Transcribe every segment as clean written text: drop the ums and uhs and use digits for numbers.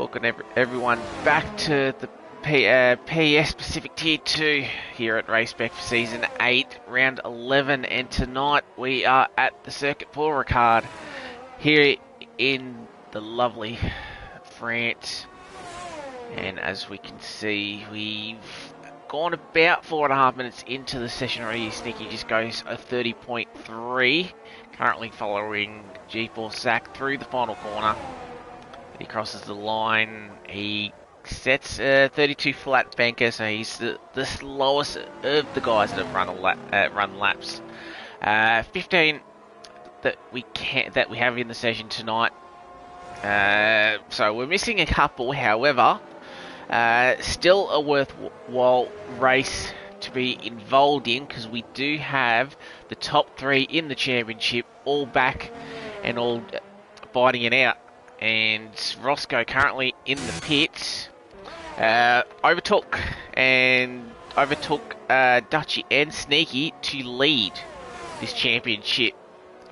Welcome everyone back to the PES Pacific Tier 2 here at Race Spec for Season 8, Round 11, and tonight we are at the Circuit Paul Ricard here in the lovely France. And as we can see, we've gone about 4.5 minutes into the session already. Sneaky just goes a 30.3, currently following G4 Sack through the final corner. He crosses the line, he sets a 32 flat banker, so he's the slowest of the guys that have run laps. 15 that we have in the session tonight. So we're missing a couple, however, still a worthwhile race to be involved in, because we do have the top 3 in the championship all back and all fighting it out. And Roscoe currently in the pits, overtook Dutchy and Sneaky to lead this championship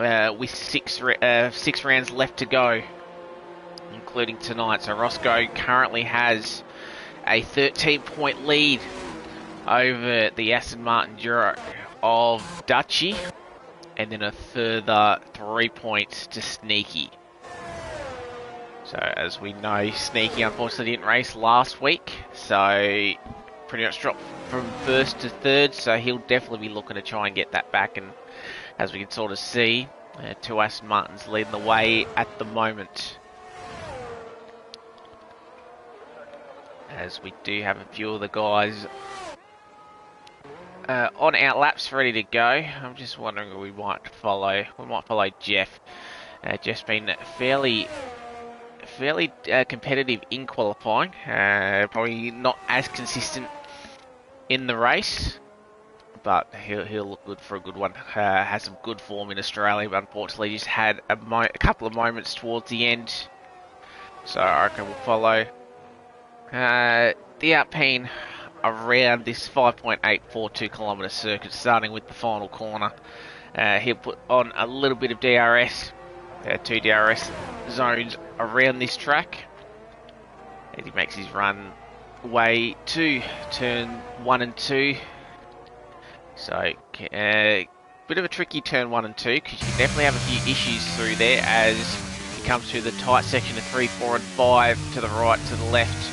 with six rounds left to go, including tonight. So Roscoe currently has a 13-point lead over the Aston Martin Duro of Dutchy, and then a further 3 points to Sneaky. So, as we know, Sneaky unfortunately didn't race last week, so pretty much dropped from first to third, so he'll definitely be looking to try and get that back. And as we can sort of see, two Aston Martins leading the way at the moment. As we do have a few of the guys on our laps ready to go. I'm just wondering who we might follow. We might follow Jeff. Jeff's been fairly competitive in qualifying, probably not as consistent in the race, but he'll look good for a good one. Has some good form in Australia, but unfortunately just had a couple of moments towards the end, so I reckon we'll follow the Alpine around this 5.842 kilometre circuit, starting with the final corner. He'll put on a little bit of DRS. 2 DRS zones around this track, and he makes his run way to turn 1 and 2. So bit of a tricky turn 1 and 2, because you can definitely have a few issues through there as you come through the tight section of 3, 4 and 5 to the right, to the left,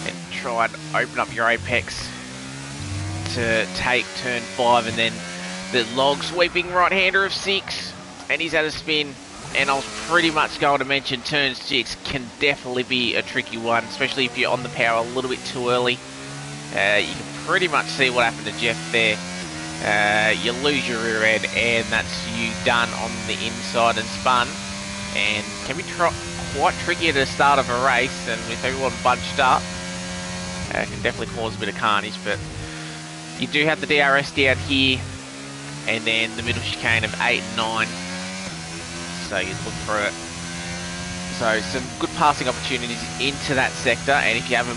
and try and open up your apex to take turn 5, and then the log sweeping right-hander of 6, and he's at a spin. And I was pretty much going to mention turn 6 can definitely be a tricky one, especially if you're on the power a little bit too early. You can pretty much see what happened to Jeff there. You lose your rear end, and that's you done on the inside and spun. And can be quite tricky at the start of a race, and with everyone bunched up, can definitely cause a bit of carnage. But you do have the DRS down here, and then the middle chicane of 8 and 9. So you look for it. So some good passing opportunities into that sector, and if you have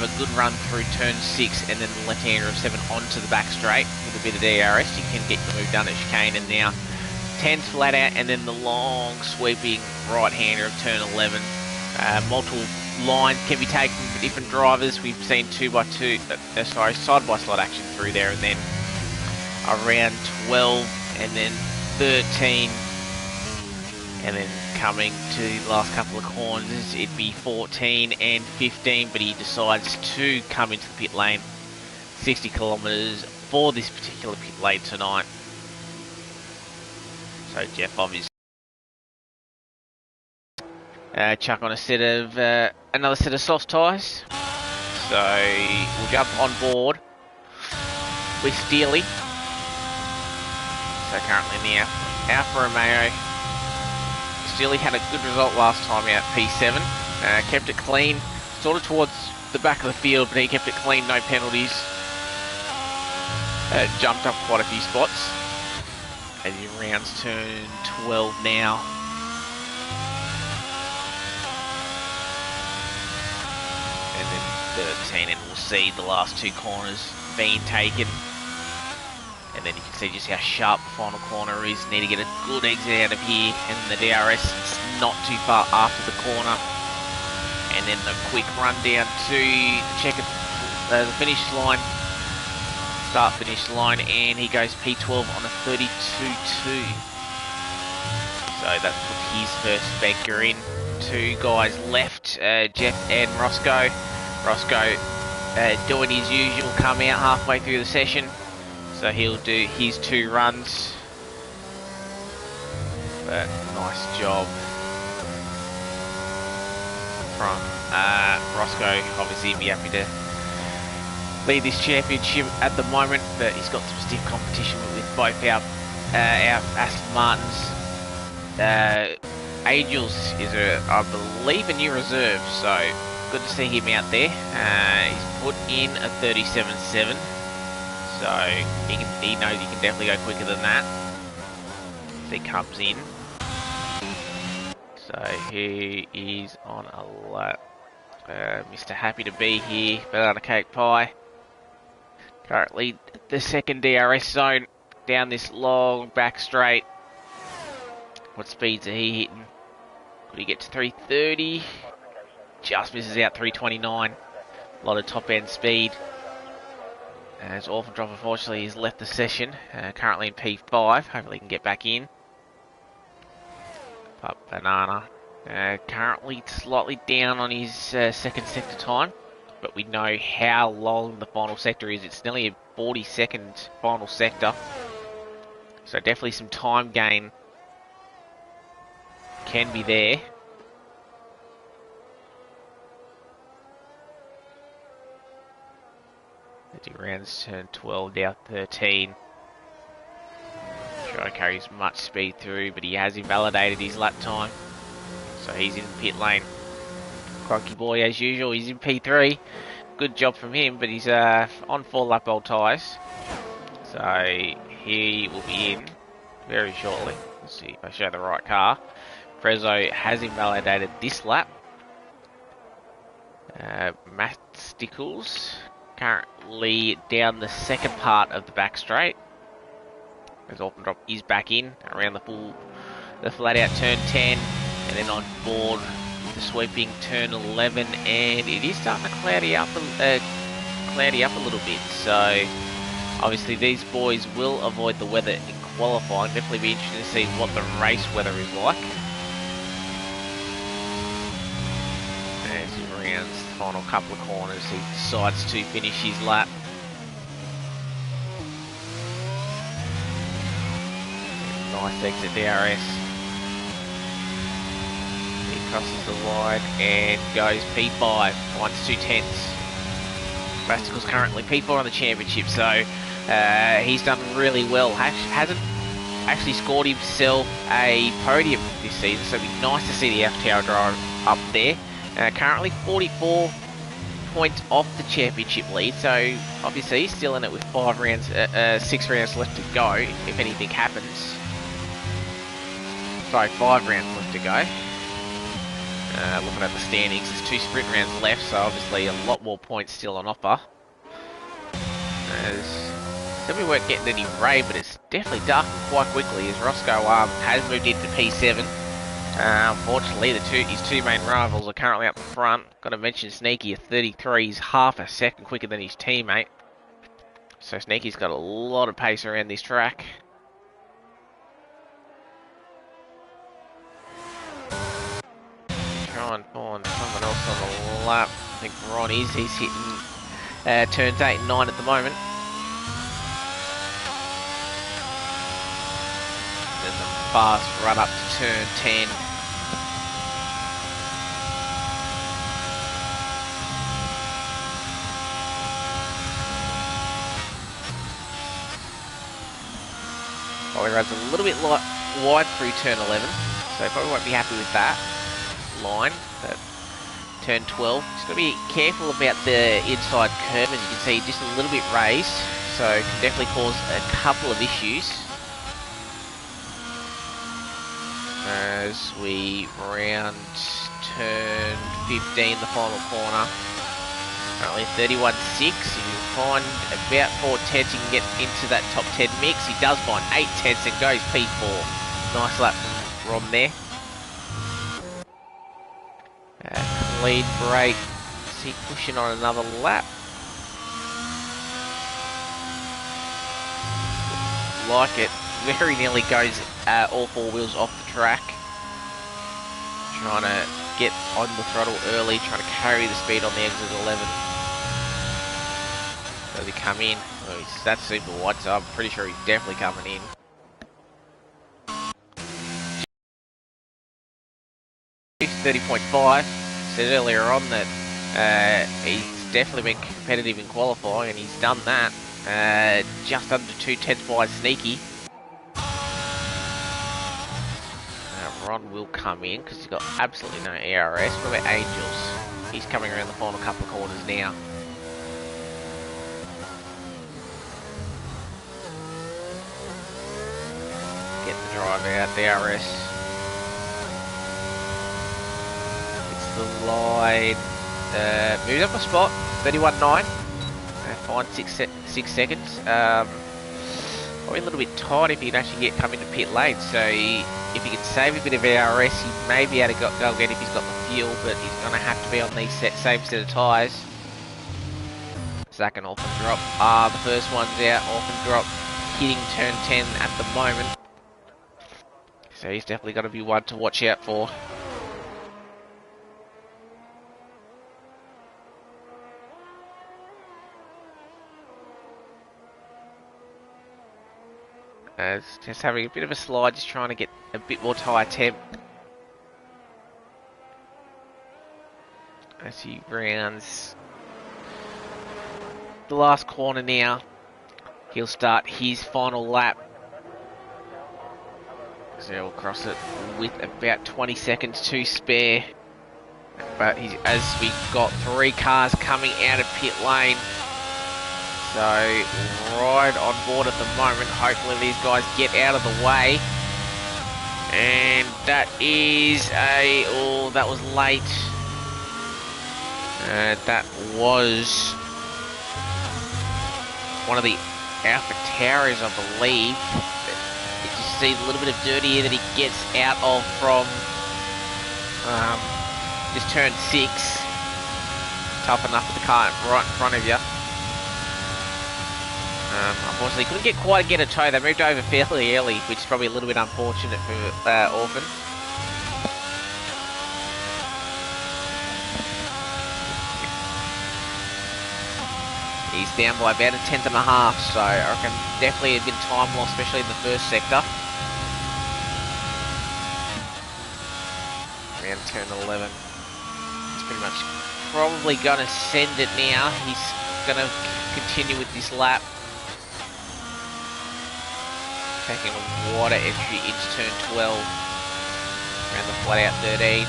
a good run through turn 6 and then the left-hander of 7 onto the back straight with a bit of DRS, you can get the move done at chicane. And now 10's flat out, and then the long sweeping right-hander of turn 11. Multiple lines can be taken for different drivers. We've seen side-by-side action through there, and then around 12 and then 13. And then coming to the last couple of corners, it'd be 14 and 15, but he decides to come into the pit lane. 60 kilometres for this particular pit lane tonight. So Jeff obviously chuck on another set of soft tyres. So we'll jump on board with Steely. So currently in the Alfa Romeo. Steely had a good result last time out, P7. Kept it clean, sort of towards the back of the field, but he kept it clean, no penalties. Jumped up quite a few spots. As he rounds turn 12 now. And then 13, and we'll see the last 2 corners being taken. And then you can see just how sharp the final corner is. Need to get a good exit out of here. And the DRS is not too far after the corner. And And then the quick run down to the finish line, start-finish line, and he goes P12 on a 32.2. So that puts his first banker in. Two guys left, Jeff and Roscoe. Roscoe doing his usual, come out halfway through the session. So he'll do his 2 runs. But nice job from Roscoe. Obviously he'd be happy to lead this championship at the moment, but he's got some stiff competition with both our Aston Martins. Angels is, I believe, a new reserve, so good to see him out there. He's put in a 37.7, so he knows he can definitely go quicker than that if he comes in. So he is on a lap. Mr. Happy to be here, banana cake pie. Currently the second DRS zone down this long back straight. What speeds are he hitting? Could he get to 330? Just misses out 329. A lot of top end speed. As Orphan Drop unfortunately has left the session. Currently in P5. Hopefully he can get back in. But Banana currently slightly down on his second sector time. But we know how long the final sector is. It's nearly a 40-second final sector. So definitely some time gain can be there. Rounds turn 12, down 13. Try to carry as much speed through, but he has invalidated his lap time. So he's in pit lane. Crocky boy as usual, he's in P3. Good job from him, but he's on 4 lap old tyres. So he will be in very shortly. Let's see if I show the right car. Prezzo has invalidated this lap. Matt Stickles currently down the second part of the back straight. As Orphan Drop is back in around the flat out turn 10, and then on board the sweeping turn 11, and it is starting to cloudy up a little bit. So obviously these boys will avoid the weather in qualifying. Definitely be interested to see what the race weather is like. As he rounds the final couple of corners, he decides to finish his lap. Nice exit DRS. He crosses the line and goes P5, 1-2 tenths. Basticle's currently P4 on the championship, so he's done really well. Hasn't actually scored himself a podium this season, so it'd be nice to see the FTR driver up there. Currently 44 points off the championship lead, so obviously he's still in it with 6 rounds left to go if anything happens. Sorry, 5 rounds left to go. Looking at the standings, there's 2 sprint rounds left, so obviously a lot more points still on offer. Said we weren't getting any rain, but it's definitely darkened quite quickly as Roscoe has moved into P7. Unfortunately, his two main rivals are currently up the front. Got to mention Sneaky at 33, he's half a second quicker than his teammate. So Sneaky's got a lot of pace around this track. Try and find someone else on the lap. I think Ron he's hitting turns 8 and 9 at the moment. There's a fast run up to turn 10. Probably runs a little bit wide through turn 11, so probably won't be happy with that line. But turn 12, just got to be careful about the inside curve, as you can see, just a little bit raised, so it can definitely cause a couple of issues. As we round turn 15, the final corner. Currently 31.6. You'll find about 4 tenths you can get into that top 10 mix. He does find 8 tenths and goes P4. Nice lap from Ron there. lead, great. Is he pushing on another lap? Like it. Very nearly goes all four wheels off the track. Trying to get on the throttle early, trying to carry the speed on the exit 11. Does he come in? Oh, that's super wide, so I'm pretty sure he's definitely coming in. 30.5. Said earlier on that he's definitely been competitive in qualifying, and he's done that. Just under 2/10 by Sneaky. Ron will come in because he's got absolutely no ARS. What about Angels? He's coming around the final couple of corners now. Get the drive out, DRS. It's the line. Moves up a spot, 31.9. Fine, 6 seconds. Probably a little bit tight if he can actually come into pit lane. So if he can save a bit of ARS, he may be able to go again if he's got the fuel, but he's going to have to be on these same set of tyres. Second off and drop. The first one's out, off and drop, hitting turn 10 at the moment. So he's definitely going to be one to watch out for. Just having a bit of a slide, just trying to get a bit more tyre temp. As he rounds the last corner now, he'll start his final lap. So he'll cross it with about 20 seconds to spare. But as we got 3 cars coming out of pit lane. So, right on board at the moment. Hopefully these guys get out of the way. And that is oh, that was late. That was one of the AlphaTauris, I believe. You just see a little bit of dirt here that he gets out of from just turn 6. Tough enough with the car right in front of you. Unfortunately, couldn't quite get a tow. They moved over fairly early, which is probably a little bit unfortunate for Orphan. He's down by about 1/10 and a half, so I reckon definitely a bit of time lost, especially in the first sector. Around turn 11. He's pretty much probably going to send it now. He's going to continue with this lap. Taking a wider entry into turn 12. Around the flat out 13.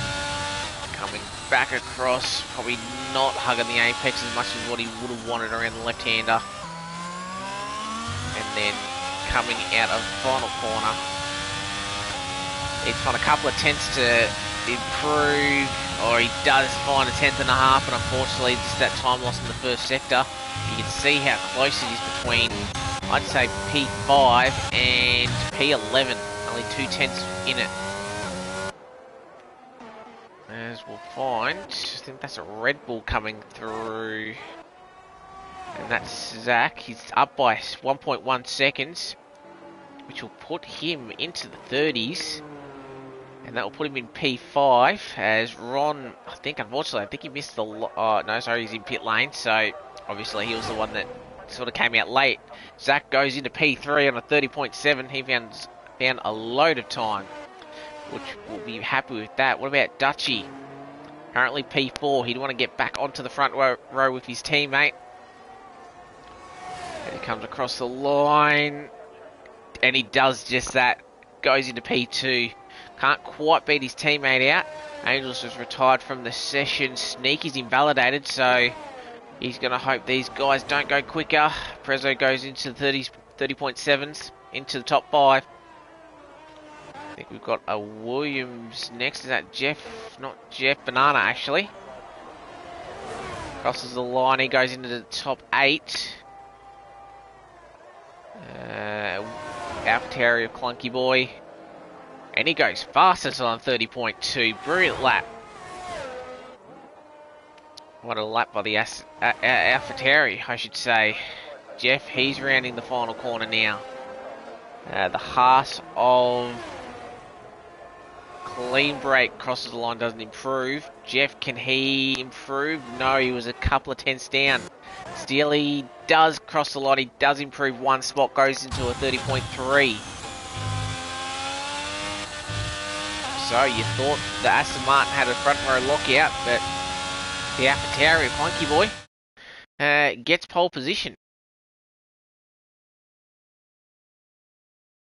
Coming back across, probably not hugging the apex as much as what he would have wanted around the left-hander. And then coming out of the final corner. He's found a couple of tenths to improve, or he does find a 1/10 and a half, but unfortunately just that time loss in the first sector. You can see how close it is between, I'd say, P5 and P11. Only 2/10 in it. As we'll find, I think that's a Red Bull coming through. And that's Zach. He's up by 1.1 seconds, which will put him into the 30s. And that will put him in P5. As Ron, unfortunately, I think he missed the... no, sorry, he's in pit lane. So, obviously, he was the one that sort of came out late. Zach goes into P3 on a 30.7. He found a load of time, which will be happy with that. What about Dutchy? Currently P4. He'd want to get back onto the front row with his teammate. And he comes across the line. And he does just that. Goes into P2. Can't quite beat his teammate out. Angels has retired from the session. Sneaky's invalidated, so he's going to hope these guys don't go quicker. Prezzo goes into the 30.7s, into the top 5. I think we've got a Williams next. Is that Jeff? Not Jeff, Banana actually. Crosses the line, he goes into the top 8. AlphaTauris, Clunky Boy. And he goes fastest on 30.2. Brilliant lap. What a lap by the AlphaTauri, I should say. Jeff, he's rounding the final corner now. The Haas of Clean Break crosses the line, doesn't improve. Jeff, can he improve? No, he was a couple of tenths down. Steely does cross the line, he does improve one spot, goes into a 30.3. So you thought the Aston Martin had a front row lockout, but the AlphaTauri, Funky Boy, gets pole position.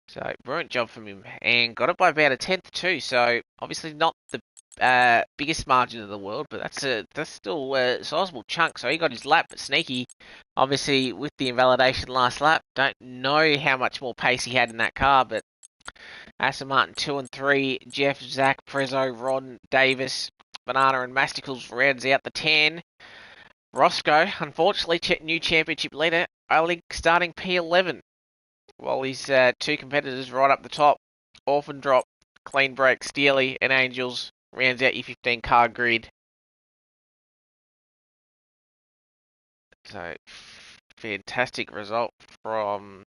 So brilliant job from him, and got it by about a tenth too. So obviously not the biggest margin in the world, but that's still a sizable chunk. So he got his lap, but Sneaky, obviously with the invalidation last lap, don't know how much more pace he had in that car, but Aston Martin 2 and 3, Jeff, Zach, Prezzo, Ron, Davis, Banana and Masticles rounds out the 10. Roscoe, unfortunately, new championship leader, only starting P11. While his two competitors right up the top, Orphan Drop, Clean Break, Steely and Angels rounds out your 15 car grid. So, fantastic result from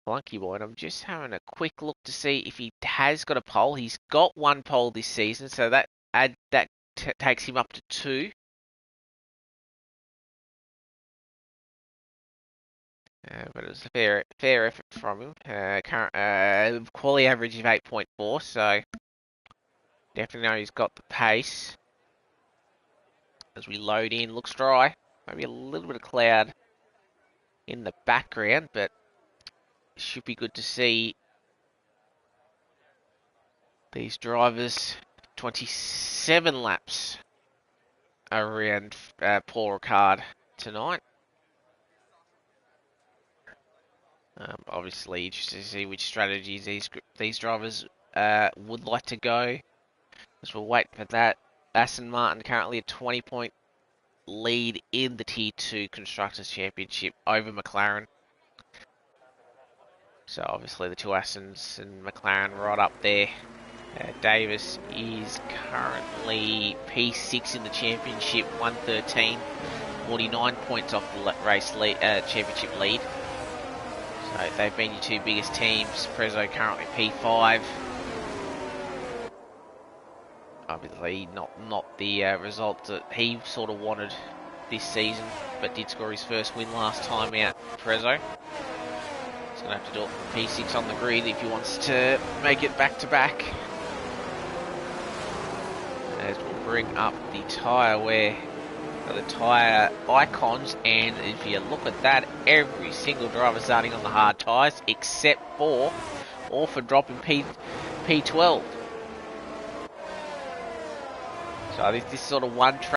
Flunky Boy. And I'm just having a quick look to see if he has got a pole. He's got one pole this season, so that takes him up to 2. But it was a fair effort from him. Current quality average of 8.4, so definitely know he's got the pace. As we load in, looks dry. Maybe a little bit of cloud in the background, but it should be good to see these drivers. 27 laps around Paul Ricard tonight. Obviously, just to see which strategies these drivers would like to go. As we'll wait for that. Aston Martin currently a 20-point lead in the Tier 2 Constructors' Championship over McLaren. So obviously the two Astons and McLaren right up there. Davis is currently P6 in the championship, 113, 49 points off the race championship lead. So they've been your two biggest teams. Prezzo currently P5. Obviously not the result that he sort of wanted this season, but did score his first win last time out, Prezzo. He's going to have to do it from P6 on the grid if he wants to make it back-to-back. As we'll bring up the tyre the tyre icons, and if you look at that, every single driver starting on the hard tyres except for Orphan dropping P12. So this sort of one track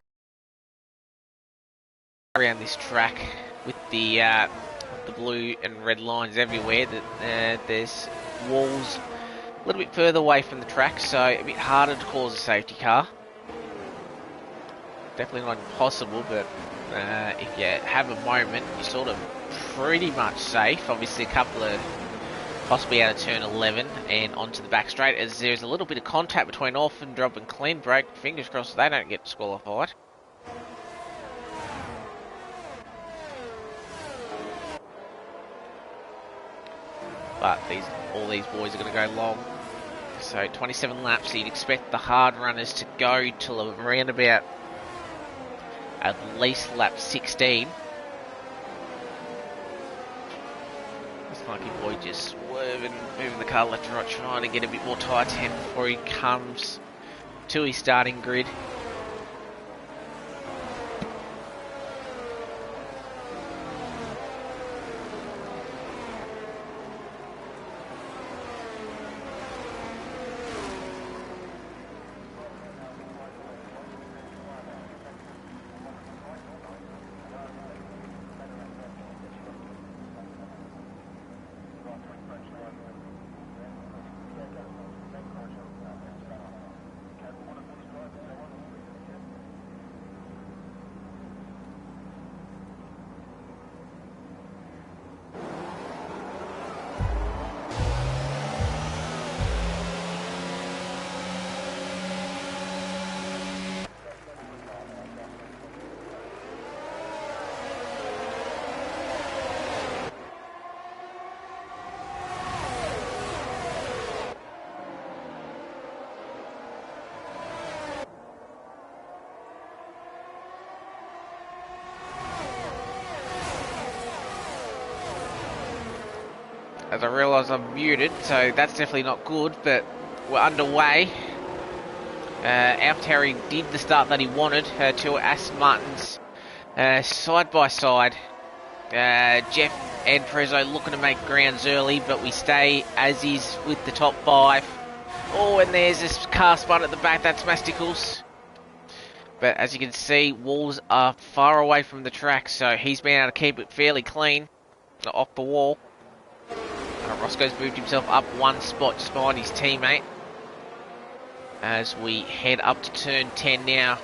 around this track with the blue and red lines everywhere. That there's walls a little bit further away from the track, so a bit harder to cause a safety car. Definitely not impossible, but if you have a moment, you're sort of pretty much safe. Obviously, a couple of possibly out of turn 11 and onto the back straight, as there's a little bit of contact between Orphan Drop and Clean Break. Fingers crossed they don't get disqualified. But all these boys are going to go long. So 27 laps, so you'd expect the hard runners to go till around about at least lap 16. This Funky Boy just swerving, moving the car left and right, trying to get a bit more tyre time before he comes to his starting grid. as I realise I'm muted, so that's definitely not good, but we're underway. AlphaTauri did the start that he wanted. Two Aston Martins side by side. Jeff and Prezzo looking to make grounds early, but we stay as is with the top 5. Oh, and there's this car spun at the back, that's Masticles. But as you can see, walls are far away from the track, so he's been able to keep it fairly clean, not off the wall. Roscoe's moved himself up one spot just behind his teammate. As we head up to turn 10 now.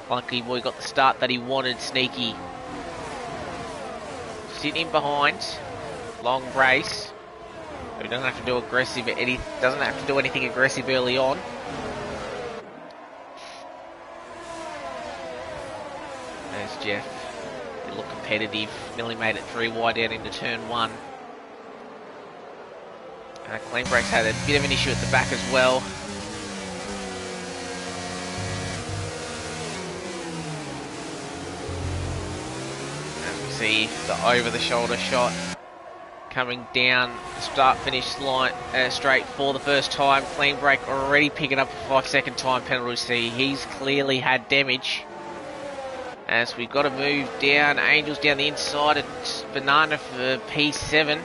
Lucky boy got the start that he wanted, Sneaky. Sitting in behind. Long race. He doesn't have to do aggressive, doesn't have to do anything aggressive early on. There's Jeff. They look competitive. Nearly made it 3 wide out into turn 1. Clean Brakes had a bit of an issue at the back as well. As we see the over-the-shoulder shot coming down the start-finish line straight for the first time. Clean Brake already picking up a 5-second time penalty. He's clearly had damage. As we've got to move down. Angels down the inside. It's Banana for P7.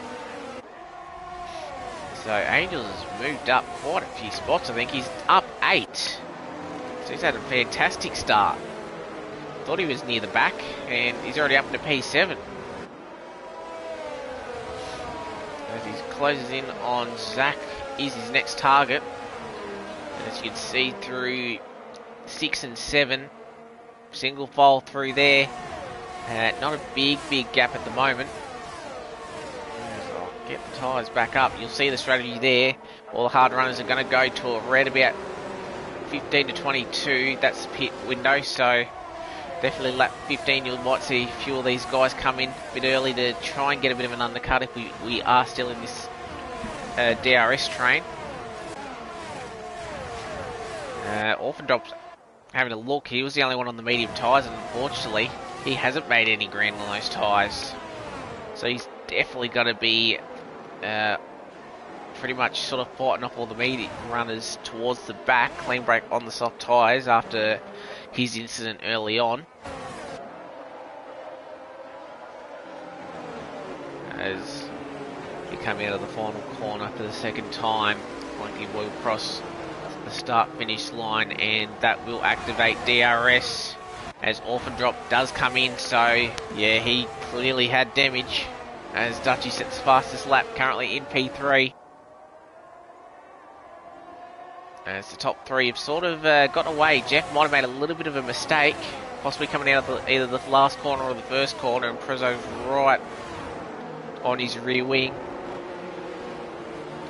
So Angels has moved up quite a few spots. I think he's up 8. So he's had a fantastic start. Thought he was near the back, and he's already up into P7. As he closes in on Zach, is his next target. And as you can see through 6 and 7, single file through there. Not a big gap at the moment. Get the tyres back up. You'll see the strategy there. All the hard runners are going to go to around about 15 to 22. That's the pit window, so definitely lap 15 you might see a few of these guys come in a bit early to try and get a bit of an undercut if we are still in this DRS train. Orphan Drop's having a look. He was the only one on the medium tyres, and unfortunately he hasn't made any ground on those tyres. So he's definitely got to be pretty much sort of fighting off all the medium runners towards the back. Clean Brake on the soft tyres after his incident early on. As we come out of the final corner for the second time, Monkey will cross the start-finish line, and that will activate DRS as Orphan Drop does come in. So yeah, he clearly had damage. As Dutchy sets fastest lap, currently in P3. As the top 3 have sort of gotten away. Jeff might have made a little bit of a mistake, possibly coming out of either the last corner or the first corner, and Prezzo's right on his rear wing.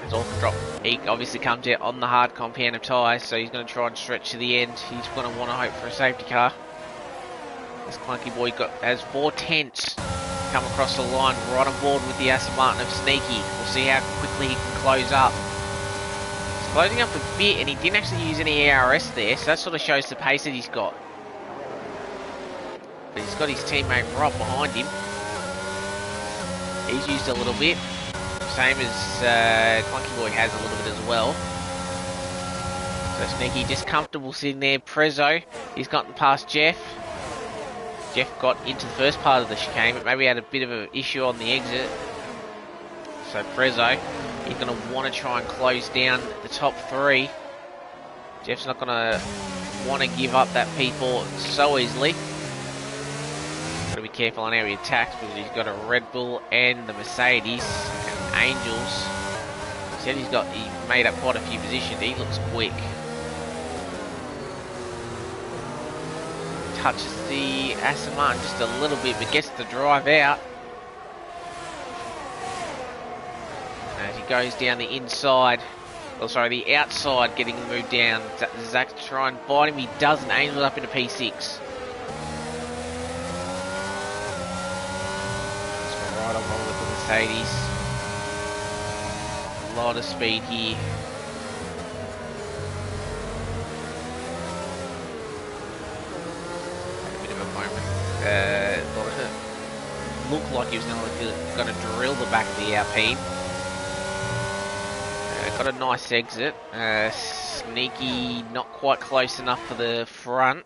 As Orphan Drop, he obviously comes out on the hard compound of tyres, so he's going to try and stretch to the end. He's going to want to hope for a safety car. This clunky boy has 4 tenths. Come across the line, right on board with the Aston Martin of Sneaky. We'll see how quickly he can close up. He's closing up a bit, and he didn't actually use any ARS there, so that sort of shows the pace that he's got. But he's got his teammate right behind him. He's used a little bit, same as Clunky Boy has a little bit as well. So Sneaky just comfortable sitting there. Prezzo, he's gotten past Jeff. Jeff got into the first part of the chicane, but maybe had a bit of an issue on the exit. So Prezzo, he's going to want to try and close down the top 3. Jeff's not going to want to give up that P4 so easily. Got to be careful on how he attacks, because he's got a Red Bull and the Mercedes and Angels. He said he made up quite a few positions. He looks quick. Touches the Aston Martin just a little bit, but gets the drive out. As he goes down the inside, the outside, getting moved down. Zach to try and fight him. He doesn't. Angels up into P6. Right on with the Mercedes. A lot of speed here. Looked like he was going to drill the back of the Alpine. got a nice exit. Sneaky, not quite close enough for the front.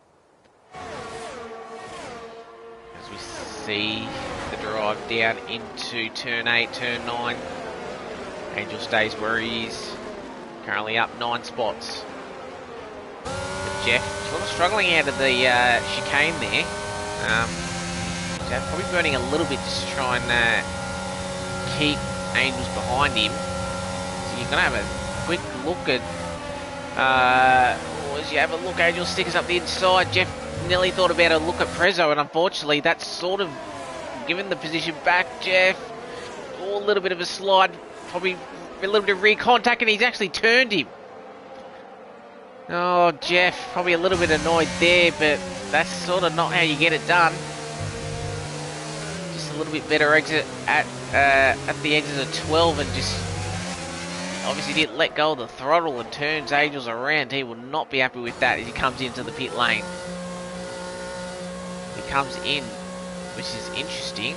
As we see the drive down into turn 8, turn 9. Angel stays where he is. Currently up 9 spots. But Jeff sort of struggling out of the chicane there. Probably burning a little bit just to try and keep Angels behind him. So you're going to have a quick look at... as you have a look, Angels stickers up the inside. Jeff nearly thought about a look at Prezzo, and unfortunately that's sort of given the position back. Jeff, a little bit of a slide, probably a little bit of rear contact, and he's actually turned him. Oh, Jeff, probably a little bit annoyed there, but that's sort of not how you get it done. Just a little bit better exit at the exit of 12, and just obviously didn't let go of the throttle and turns Angels around. He will not be happy with that as he comes into the pit lane. He comes in, which is interesting.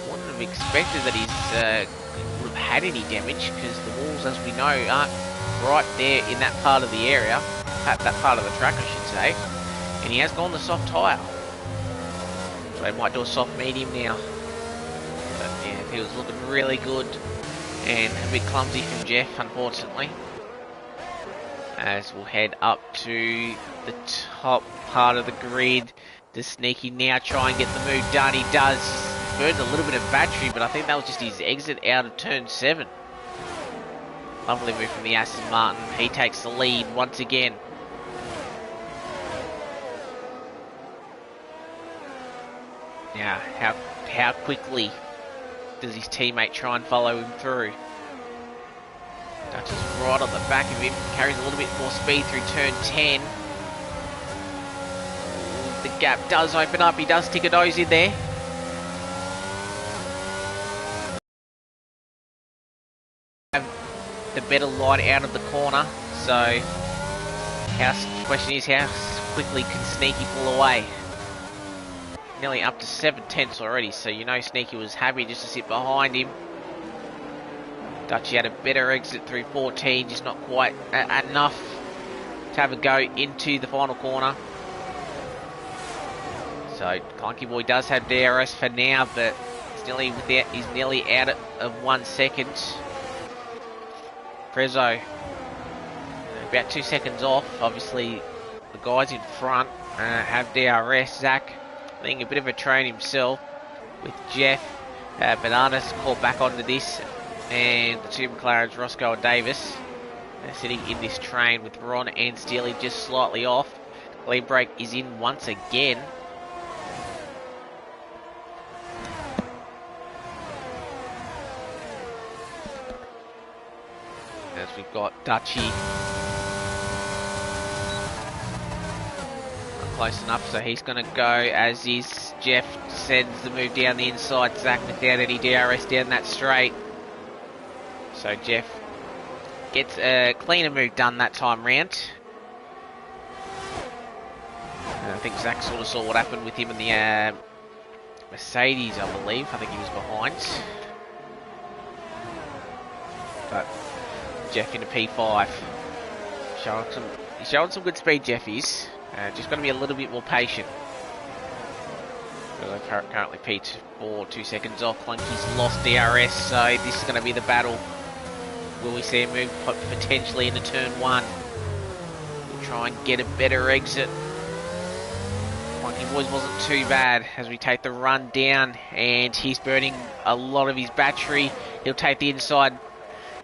Wouldn't have expected that he's would have had any damage, because the walls, as we know, aren't right there in that part of the area, that part of the track I should say, and he has gone the soft tyre, so he might do a soft medium now. But yeah, he was looking really good, and a bit clumsy from Jeff, unfortunately. As we'll head up to the top part of the grid, does Sneaky now try and get the move done? He does. Burns a little bit of battery, but I think that was just his exit out of turn 7. Lovely move from the Aston Martin. He takes the lead once again. Now, how quickly does his teammate try and follow him through? Dutch is right on the back of him. Carries a little bit more speed through turn 10. The gap does open up. He does stick a nose in there. The better line out of the corner, so the question is, how quickly can Sneaky pull away? Nearly up to 7 tenths already, so you know Sneaky was happy just to sit behind him. Dutchy had a better exit through 14, just not quite enough to have a go into the final corner. So Clunky Boy does have DRS for now, but he's nearly out of 1 second. Prezzo about 2 seconds off. Obviously the guys in front have DRS. Zach being a bit of a train himself with Jeff. Bananas caught back onto this, and the two McLarens, Roscoe and Davis, sitting in this train with Ron and Steely just slightly off. Lead brake is in once again. As we've got Dutchy not close enough, so he's going to go as is. Jeff sends the move down the inside. Zach without any DRS down that straight. So Jeff gets a cleaner move done that time round. And I think Zach sort of saw what happened with him in the Mercedes, I believe. I think he was behind. But Jeff into P5. He's showing some good speed, Jeff is. Just got to be a little bit more patient. Currently P4, 2 seconds off. Clunky's lost DRS, so this is going to be the battle. Will we see him move potentially into turn 1? We'll try and get a better exit. Clunky Boys wasn't too bad as we take the run down, and he's burning a lot of his battery. He'll take the inside,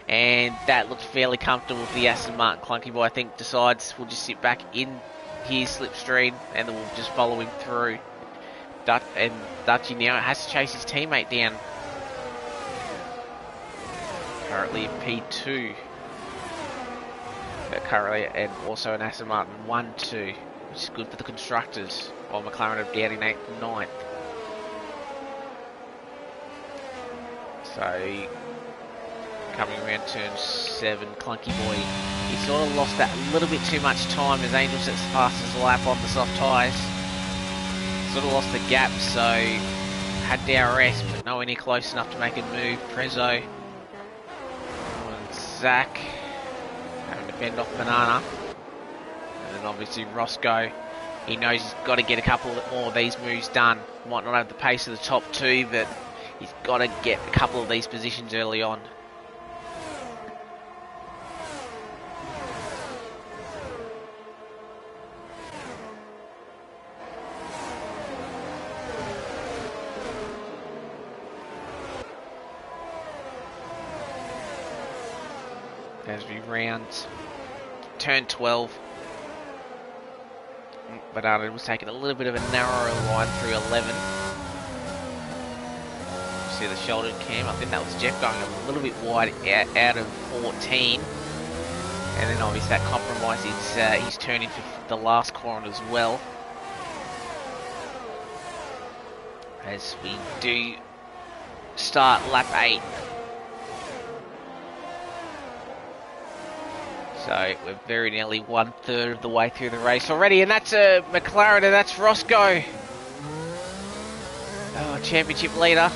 and that looks fairly comfortable for the Aston Martin. Clunky Boy, I think, decides we'll just sit back in his slipstream and then we'll just follow him through. And Dutchy now has to chase his teammate down. Currently in P2. Currently, and also an Aston Martin 1-2, which is good for the constructors, while McLaren are down in 8th and 9th. So, coming around turn 7, Clunky Boy, he sort of lost that little bit too much time as Angel sets the fastest lap on the soft tyres. Sort of lost the gap, so had DRS, but nowhere near close enough to make a move. Prezzo Zach having to bend off Banana. And then obviously Roscoe, he knows he's got to get a couple more of these moves done. Might not have the pace of the top two, but he's got to get a couple of these positions early on. As we round turn 12, Banana was taking a little bit of a narrower line through 11. See the shoulder cam, I think that was Jeff going a little bit wide out of 14. And then obviously that compromise, he's turning for the last corner as well. As we do start lap 8. So we're very nearly 1/3 of the way through the race already, and that's a McLaren, and that's Roscoe. Oh, championship leader.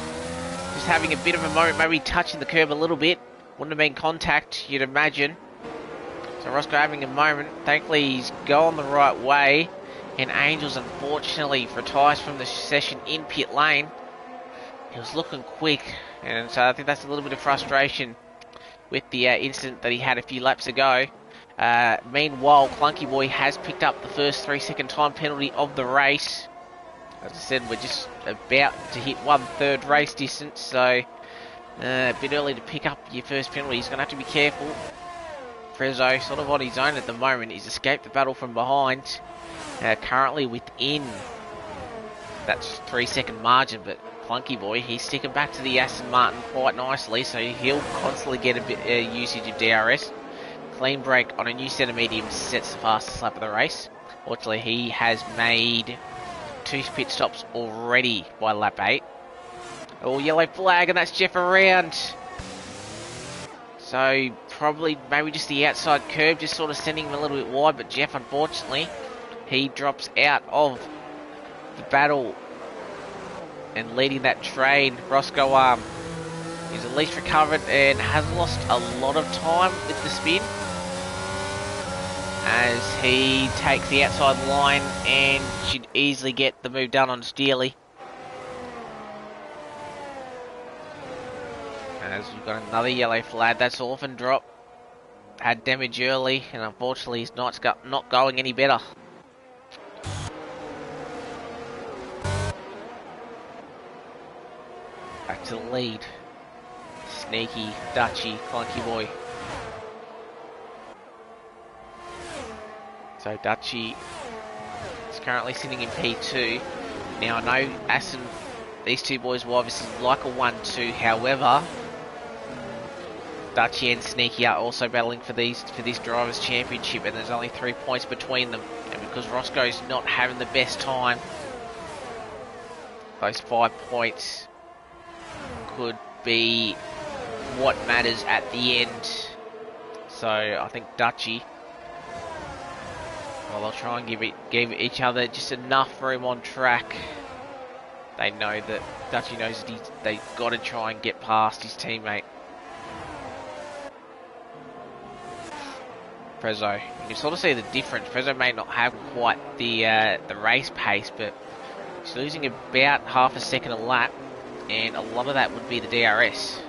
Just having a bit of a moment, maybe touching the curb a little bit. Wouldn't have been contact, you'd imagine. So Roscoe having a moment. Thankfully he's going the right way. And Angels unfortunately retires from the session in pit lane. He was looking quick, and so I think that's a little bit of frustration with the incident that he had a few laps ago. Meanwhile, Clunky Boy has picked up the first 3-second time penalty of the race. As I said, we're just about to hit 1/3 race distance, so a bit early to pick up your first penalty. He's going to have to be careful. Frezzo sort of on his own at the moment. He's escaped the battle from behind. Currently within that 3-second margin, but Clunky Boy, he's sticking back to the Aston Martin quite nicely, so he'll constantly get a bit usage of DRS. Clean break on a new set of mediums sets the fastest lap of the race. Fortunately, he has made 2 pit stops already by lap 8. Oh, yellow flag, and that's Jeff around. So probably maybe just the outside curb, just sort of sending him a little bit wide, but Jeff, unfortunately, he drops out of the battle and leading that train. Roscoe is at least recovered and has lost a lot of time with the spin, as he takes the outside line and should easily get the move done on Steely. As we've got another yellow flag, that's orphan drop. Had damage early, and unfortunately his night's not going any better. Back to the lead. Sneaky, Dutchy, Clunky Boy. So Dutchy is currently sitting in P2. Now I know Aston, these two boys will obviously like a 1-2, however, Dutchy and Sneaky are also battling for this Drivers' Championship, and there's only 3 points between them. And because Roscoe's not having the best time, those 5 points could be what matters at the end. So I think Dutchy, well, they'll try and give each other just enough room on track. They know that Dutchy knows that they've got to try and get past his teammate. Prezzo, you can sort of see the difference. Prezzo may not have quite the race pace, but he's losing about half a second a lap, and a lot of that would be the DRS.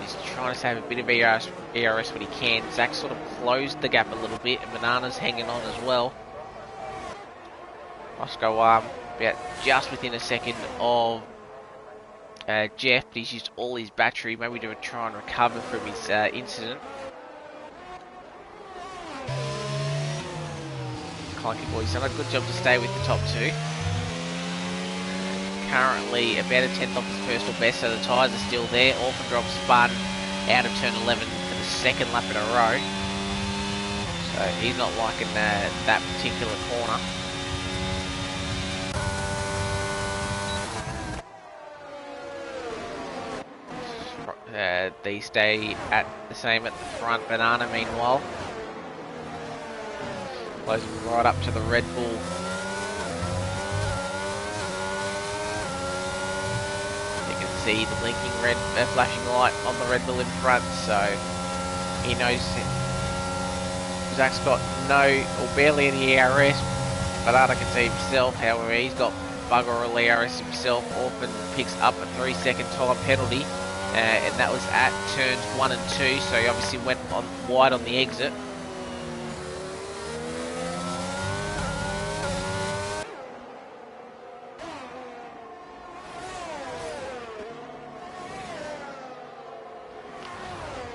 He's trying to save a bit of ERS when he can. Zach sort of closed the gap a little bit, and Banana's hanging on as well. Roscoe about just within a second of Jeff, but he's used all his battery, maybe to try and recover from his incident. Clunky Boy's done a good job to stay with the top two. Currently about a 10th off his personal best, so the tyres are still there. Orphan drop spun out of turn 11 for the second lap in a row. So he's not liking that particular corner. They stay at the same at the front. Banana, meanwhile, closing right up to the Red Bull. You can see the blinking red flashing light on the Red Bull in front, so he knows Zach's got no or barely any ARS. Bernardo can see himself, however, he's got bugger all ARS himself. Orphan picks up a 3-second time penalty, and that was at turns 1 and 2, so he obviously went on wide on the exit.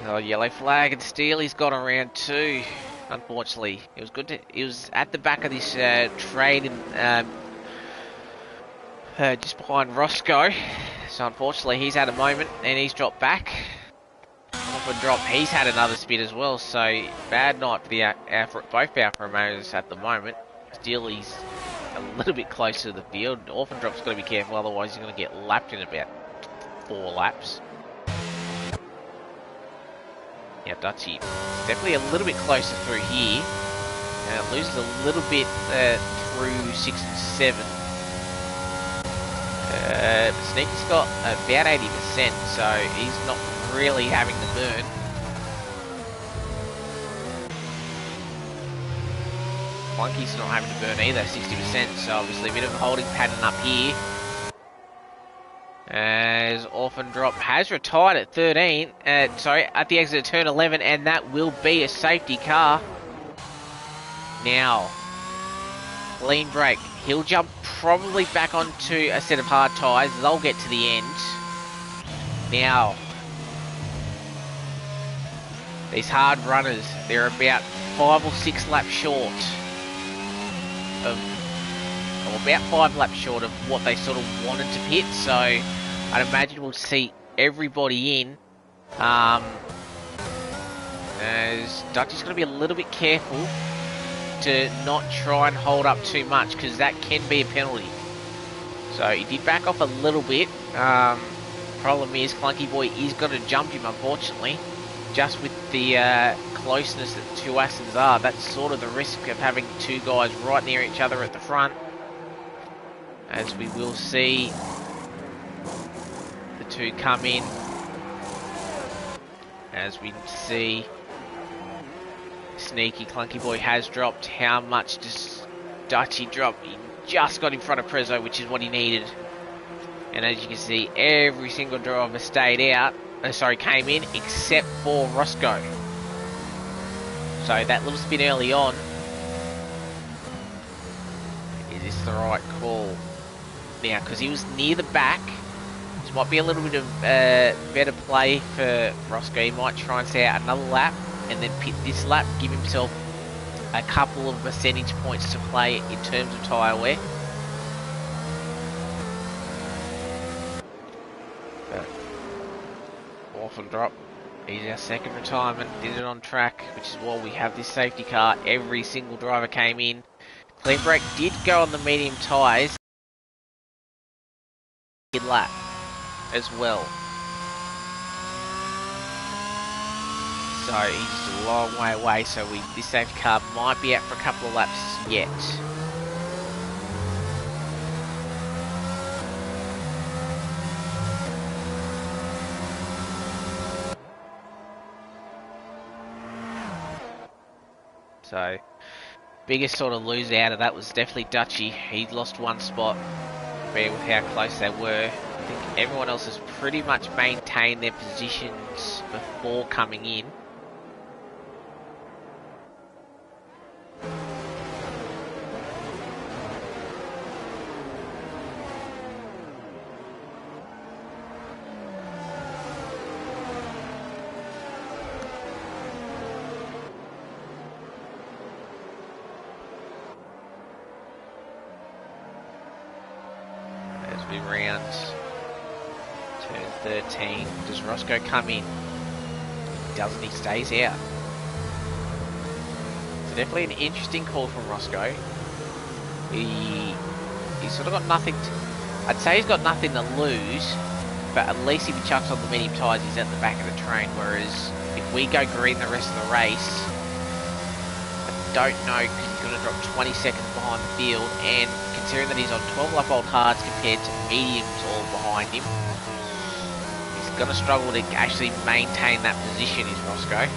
Oh, yellow flag, and Steely's got around 2. Unfortunately, it was good to. It was at the back of this train, just behind Roscoe. So unfortunately, he's had a moment and he's dropped back. Off a drop, he's had another spin as well. So bad night for the both Alfa Romeos at the moment. Steely's a little bit closer to the field. Orphan Drop's got to be careful, otherwise he's going to get lapped in about 4 laps. Yeah, Dutchy definitely a little bit closer through here. Loses a little bit through 6 and 7. Sneaky's got about 80%, so he's not really having the burn. Monkey's not having to burn either, 60%, so obviously a bit of a holding pattern up here. As Orphan Drop has retired at 13, at the exit of turn 11, and that will be a safety car. Now, clean break. He'll jump probably back onto a set of hard tyres. They'll get to the end. Now, these hard runners, they're about 5 or 6 laps short of, or about 5 laps short of what they sort of wanted to pit, so I'd imagine we'll see everybody in. As Dutchy's going to be a little bit careful to not try and hold up too much, because that can be a penalty. So he did back off a little bit. Problem is, Clunky Boy is going to jump him, unfortunately. Just with the closeness that the 2 Astons are, that's sort of the risk of having 2 guys right near each other at the front. As we will see the 2 come in. As we see, Sneaky Clunky Boy has dropped. How much does Dutchy drop? He just got in front of Prezzo, which is what he needed. And as you can see, every single driver stayed out. Came in, except for Roscoe. So that little spin early on. Is this the right call? Now, because he was near the back, this might be a little bit of better play for Roscoe. He might try and stay out another lap, and then pit this lap, give himself a couple of percentage points to play in terms of tyre wear. Orphan Drop, he's our second retirement, did it on track, which is why we have this safety car. Every single driver came in. Clean break did go on the medium tyres. Lap as well. So he's a long way away, so this safety car might be out for a couple of laps yet. So biggest sort of loser out of that was definitely Dutchy. He lost 1 spot, fair with how close they were. I think everyone else has pretty much maintained their positions before coming in. As we round turn 13, does Roscoe come in? He doesn't, he stays out. So definitely an interesting call from Roscoe. He's sort of got nothing to, I'd say he's got nothing to lose, but at least if he chucks on the medium tyres, he's at the back of the train, whereas if we go green the rest of the race, I don't know, because he's going to drop 20 seconds behind the field, and considering that he's on 12 lap old hards compared to mediums all behind him, going to struggle to actually maintain that position, is Roscoe.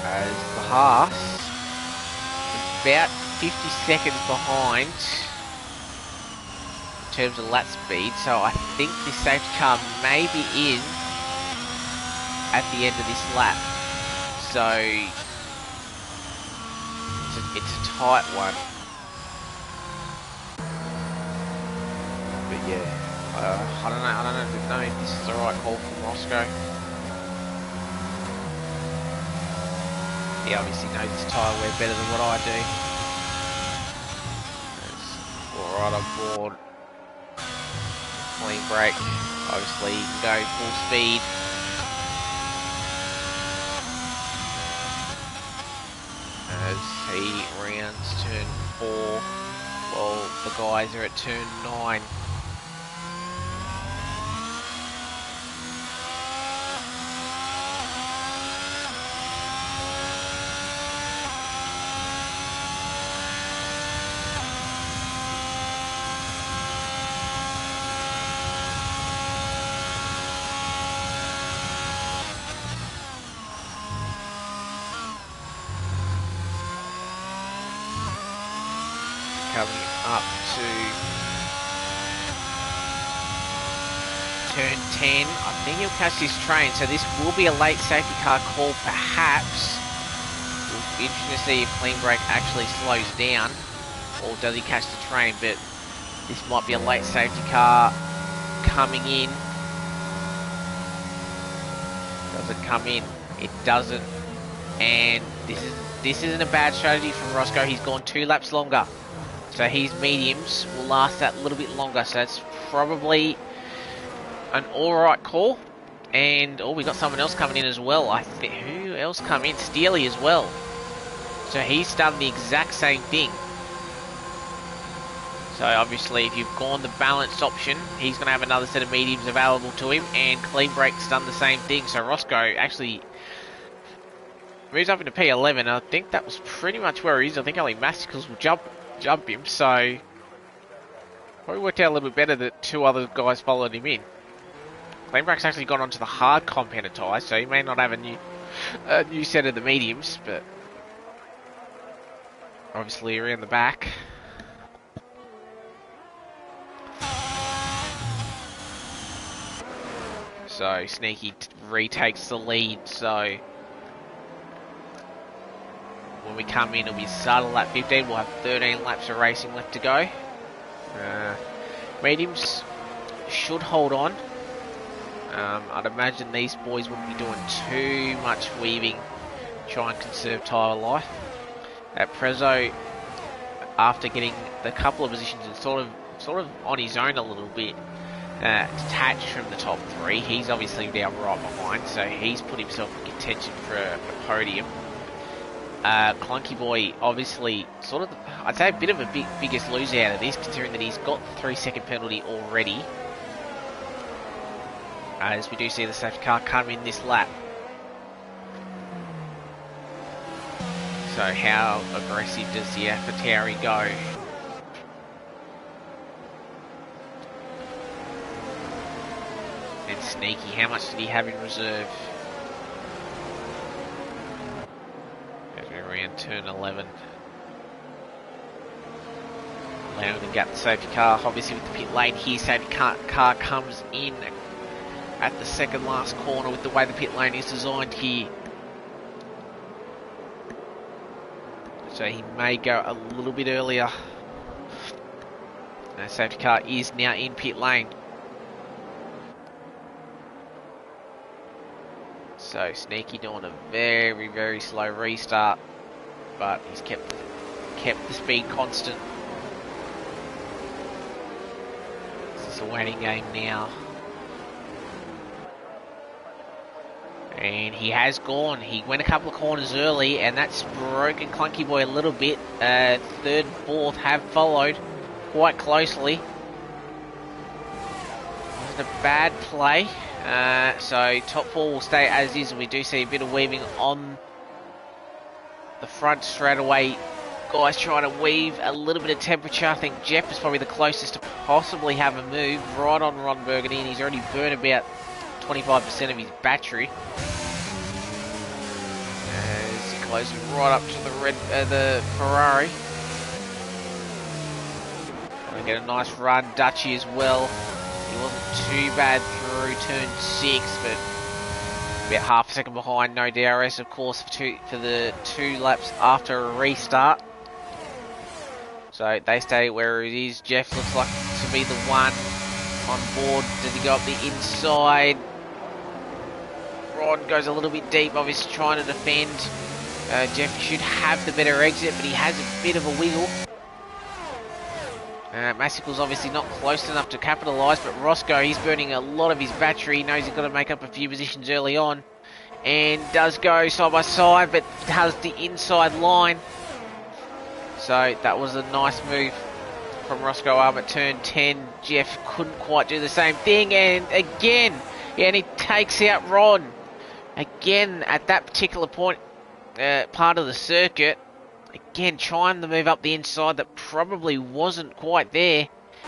As the Haas is about 50 seconds behind in terms of lap speed, so I think this safety car may be in at the end of this lap. So it's a tight one. But yeah, I don't know if this is the right call from Roscoe. He obviously knows his tyre wear better than what I do. All right on board. Clean brake. Obviously, you can go full speed. As he rounds turn 4, well, the guys are at turn 9. Coming up to turn 10, I think he'll catch this train, so this will be a late safety car call perhaps. It'll be interesting to see if clean brake actually slows down, or does he catch the train, but this might be a late safety car coming in. Does it come in? It doesn't, and this isn't a bad strategy from Roscoe. He's gone 2 laps longer. So his mediums will last that little bit longer. So that's probably an alright call. And, oh, we got someone else coming in as well. I think, who else come in? Steely as well. So he's done the exact same thing. So obviously if you've gone the balanced option, he's going to have another set of mediums available to him. And clean brake's done the same thing. So Roscoe actually moves up into P11. I think that was pretty much where he is. I think only Masticles will jump him, so probably worked out a little bit better that 2 other guys followed him in. Clean brake's actually gone onto the hard compounded tyres, so he may not have a new set of the mediums, but obviously around the back. So Sneaky retakes the lead, so when we come in, it'll be start of lap 15. We'll have 13 laps of racing left to go. Mediums should hold on. I'd imagine these boys wouldn't be doing too much weaving, try and conserve tyre life. At Prezzo, after getting the couple of positions and sort of on his own a little bit, detached from the top 3, he's obviously down right behind, so he's put himself in contention for a podium. Clunky Boy, obviously, sort of, I'd say a bit of a biggest loser out of this, considering that he's got the 3-second penalty already. As we do see the safety car come in this lap. So how aggressive does the AlphaTauri go? And Sneaky, how much did he have in reserve? Around turn 11. Allowing to get the safety car. Obviously with the pit lane here, safety car comes in at the second last corner with the way the pit lane is designed here. So he may go a little bit earlier. The safety car is now in pit lane. So Sneaky doing a very, very slow restart, but he's kept the speed constant. This is a waiting game now. And he has gone. He went a couple of corners early, and that's broken Clunky Boy a little bit. Third and fourth have followed quite closely. Wasn't a bad play. So top 4 will stay as is, and we do see a bit of weaving on the front straight away. guys trying to weave a little bit of temperature. I think Jeff is probably the closest to possibly have a move right on Ron Burgundy, and he's already burned about 25% of his battery. As he closes right up to the Ferrari. Trying to get a nice run. Dutchy as well. He wasn't too bad through turn 6, but about half a second behind. No DRS, of course, for the 2 laps after a restart. So they stay where it is. Jeff looks like to be the one on board. Does he go up the inside? Ron goes a little bit deep, obviously trying to defend. Jeff should have the better exit, but he has a bit of a wiggle. Massicle's obviously not close enough to capitalise, but Roscoe, he's burning a lot of his battery. He knows he's got to make up a few positions early on. And does go side by side, but has the inside line. So that was a nice move from Roscoe up at turn 10. Jeff couldn't quite do the same thing, and again, and he takes out Ron. Again, at that particular point, part of the circuit, again, trying to move up the inside that probably wasn't quite there.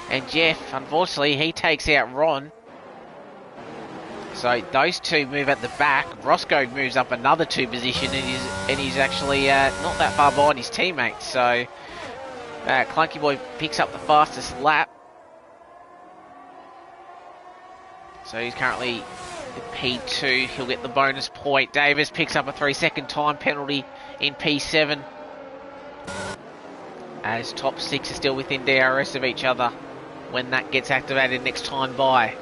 And Jeff, unfortunately, he takes out Ron. So those two move at the back. Roscoe moves up another 2 position, and he's actually not that far behind his teammates. So Clunky Boy picks up the fastest lap. So he's currently at P2. He'll get the bonus point. Davis picks up a 3-second time penalty in P7. As top 6 are still within DRS of each other when that gets activated next time by.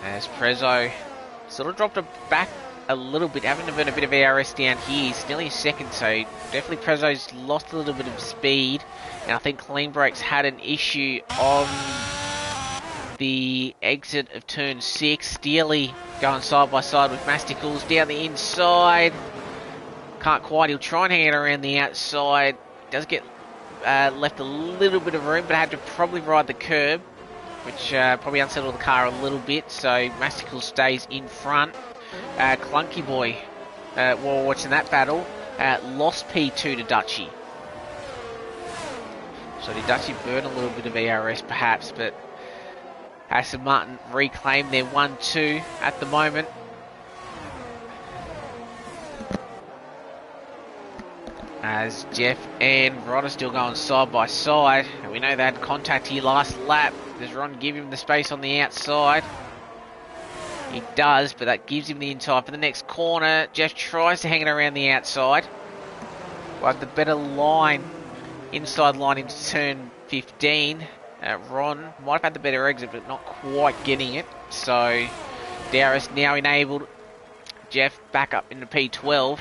As Prezzo sort of dropped it back a little bit, having to burn a bit of ARS down here. He's nearly a second, so definitely Prezzo's lost a little bit of speed. And I think Clean Breaks had an issue on the exit of turn 6. Steely going side by side with Masticles down the inside. Can't quite, he'll try and hang it around the outside. Does get left a little bit of room, but had to probably ride the curb, which probably unsettled the car a little bit. So Masticles stays in front. Clunky Boy, while watching that battle, lost P2 to Dutchy. So did Dutchy burn a little bit of ERS perhaps, but Aston Martin reclaim their 1-2 at the moment. As Jeff and Rod are still going side by side. And we know they had contact here last lap. Does Ron give him the space on the outside? He does, but that gives him the inside for the next corner. Jeff tries to hang it around the outside. But the better line, inside line into turn 15. Ron might have had the better exit, but not quite getting it. So DRS now enabled. Jeff back up into P12.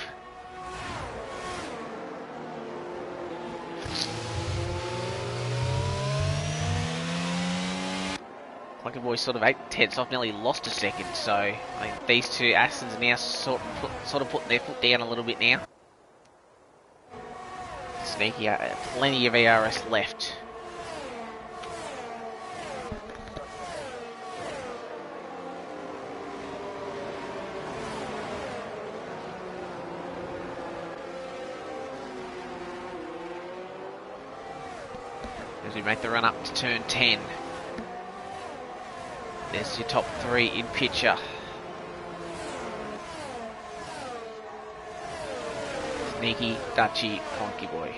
Clunky Boy sort of 8/10 off, nearly lost a second. So I think these two Astons are now sort of putting their foot down a little bit now. Sneaky, plenty of ERS left. As we make the run up to turn 10. There's your top 3 in picture. Sneaky, Dutchy, Clunky Boy.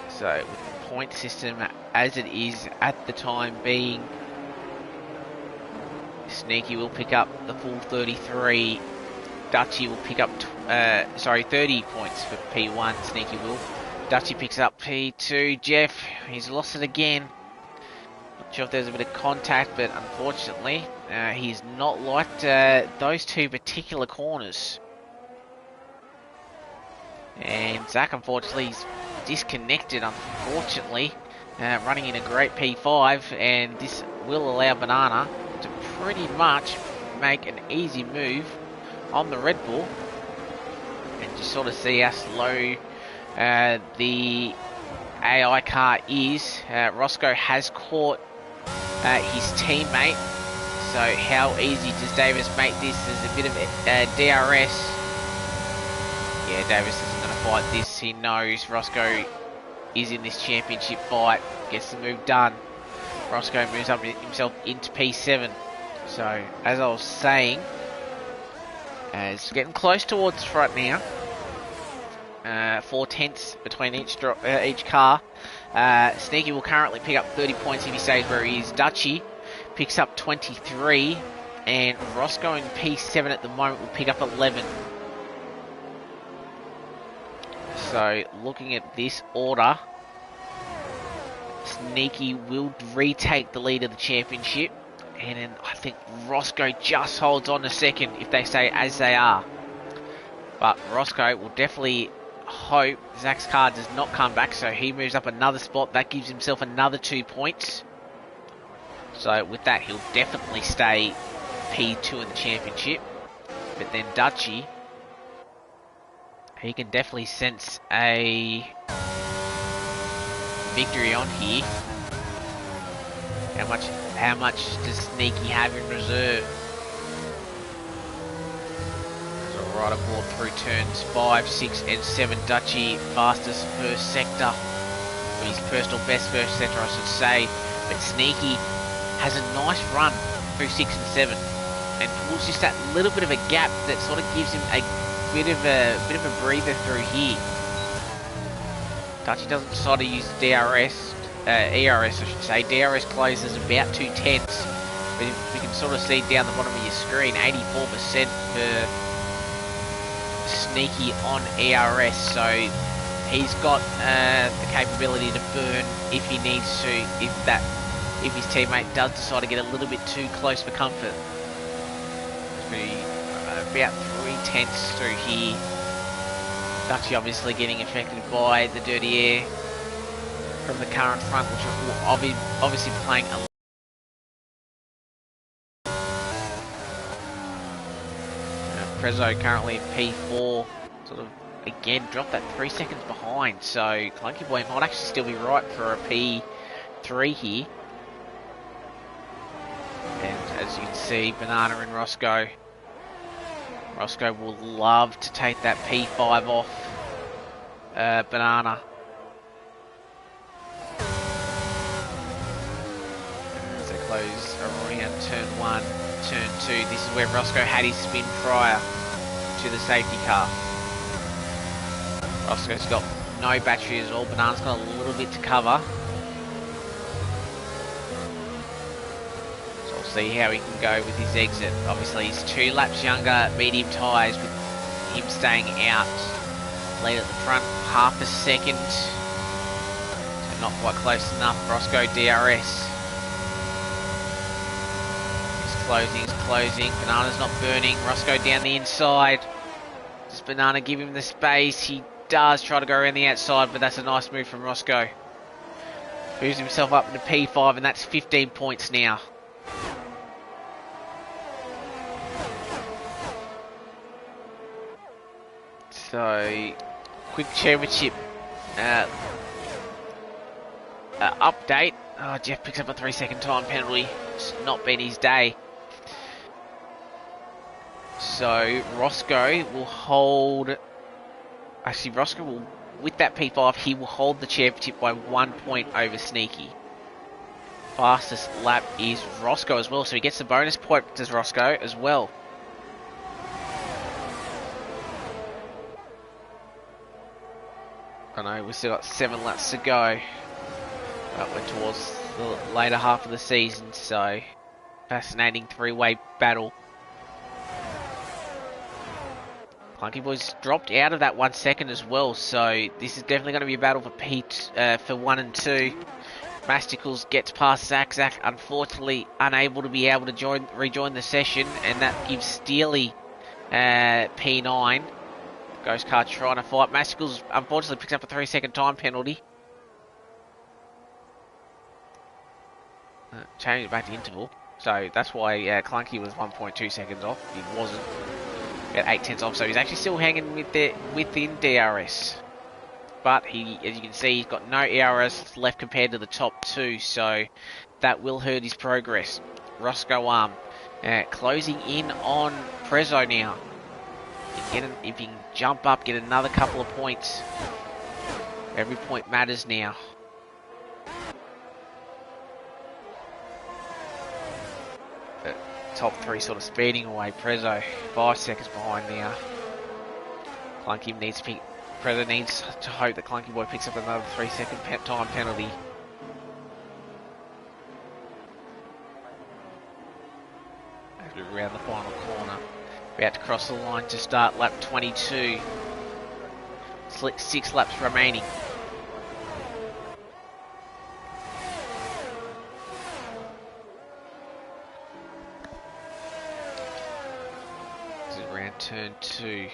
So with the point system as it is at the time being, Sneaky will pick up the full 33. Dutchy will pick up 30 points for P1. Sneaky will. Dutchy picks up P2. Jeff, he's lost it again. Not sure if there's a bit of contact, but unfortunately he's not liked those 2 particular corners. And Zach, unfortunately, he's disconnected, unfortunately, running in a great P5, and this will allow Banana to pretty much make an easy move on the Red Bull. Just sort of see how slow the AI car is. Roscoe has caught his teammate. So how easy does Davis make this? There's a bit of DRS. Yeah, Davis isn't going to fight this. He knows Roscoe is in this championship fight. Gets the move done. Roscoe moves up himself into P7. So, as I was saying, it's getting close towards the front now. 4 tenths between each car. Sneaky will currently pick up 30 points if he stays where he is. Dutchy picks up 23, and Roscoe in P7 at the moment will pick up 11. So, looking at this order, Sneaky will retake the lead of the championship, and then I think Roscoe just holds on a second if they stay as they are. But Roscoe will definitely hope Zach's car does not come back, so he moves up another spot. That gives himself another 2 points. So with that, he'll definitely stay P2 in the championship. But then Dutchy, he can definitely sense a victory on here. How much does Sneaky have in reserve? So right aboard through turns 5, 6 and 7. Dutchy fastest first sector. His personal best first sector, I should say. But Sneaky has a nice run through 6 and 7, and pulls just that little bit of a gap that sort of gives him a bit of a breather through here. Dutchy doesn't decide to use ERS, I should say. DRS closes about 2 tenths, but we can sort of see down the bottom of your screen, 84% for Sneaky on ERS, so he's got the capability to burn if he needs to, if his teammate does decide to get a little bit too close for comfort. About 3 tenths through here. Dutchy obviously getting affected by the dirty air from the car in front, which will obviously playing a Prezzo currently in P4, sort of again dropped that 3 seconds behind, so Clunky Boy might actually still be right for a P3 here. And as you can see, Banana and Roscoe. Roscoe will love to take that P5 off Banana. As they close around turn 1, turn 2. This is where Roscoe had his spin prior to the safety car. Roscoe's got no battery as well. Banana's got a little bit to cover. See how he can go with his exit. Obviously he's 2 laps younger, medium tyres, with him staying out. Lead at the front, half a second. So not quite close enough. Roscoe DRS. He's closing. Banana's not burning. Roscoe down the inside. Does Banana give him the space? He does try to go around the outside, but that's a nice move from Roscoe. Moves himself up into P5, and that's 15 points now. So, quick championship update. Oh, Jeff picks up a 3 second time penalty. It's not been his day. So, Roscoe will hold... Actually, Roscoe will, with that P5, he will hold the championship by 1 point over Sneaky. Fastest lap is Roscoe as well, so he gets the bonus point as Roscoe as well. I know, we've still got 7 laps to go. But we're towards the later half of the season, so fascinating 3-way battle. Clunky Boy's dropped out of that 1 second as well, so this is definitely going to be a battle for for 1 and 2. Masticles gets past Zach. Zach unfortunately unable to rejoin the session, and that gives Steely P9. Ghost car trying to fight. Masticles unfortunately picks up a 3 second time penalty. Change it back to interval. So that's why Clunky was 1.2 seconds off. He wasn't. About 8 tenths off, so he's actually still hanging within DRS. But he, as you can see, he's got no ERS left compared to the top two, so that will hurt his progress. Roscoe closing in on Prezzo now. If you can jump up, get another couple of points. Every point matters now. The top three sort of speeding away. Prezzo 5 seconds behind now. Clunky needs to pick. Prezzo needs to hope that Clunky Boy picks up another 3 second time penalty. Around the final corner. About to cross the line to start lap 22. 6 laps remaining. This is around turn 2.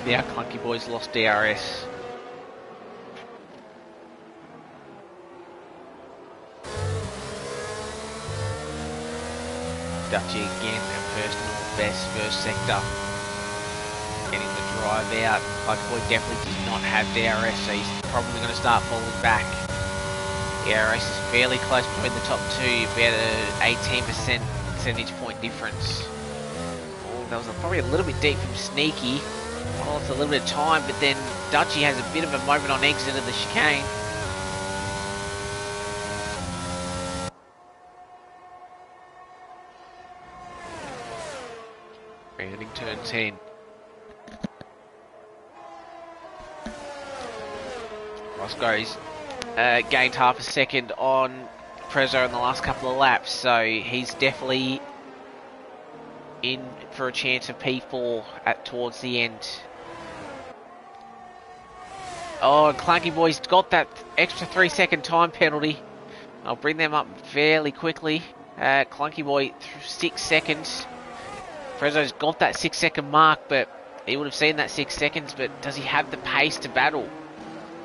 Now Clunky Boy's lost DRS. Dutchy again, and personal best first sector. Getting the drive out. Clunky Boy definitely does not have DRS, so he's probably going to start falling back. DRS is fairly close between the top two, about an 18% percentage point difference. Oh, that was probably a little bit deep from Sneaky. Well, it's a little bit of time, but then Dutchy has a bit of a moment on exit of the chicane. Rounding turn 10. Roscoe's gained half a second on Prezzo in the last couple of laps, so he's definitely in for a chance of P4 towards the end. Oh, and Clunky Boy's got that extra 3 second time penalty. I'll bring them up fairly quickly. Clunky Boy 6 seconds. Prezzo's got that 6 second mark, but he would have seen that 6 seconds, but does he have the pace to battle?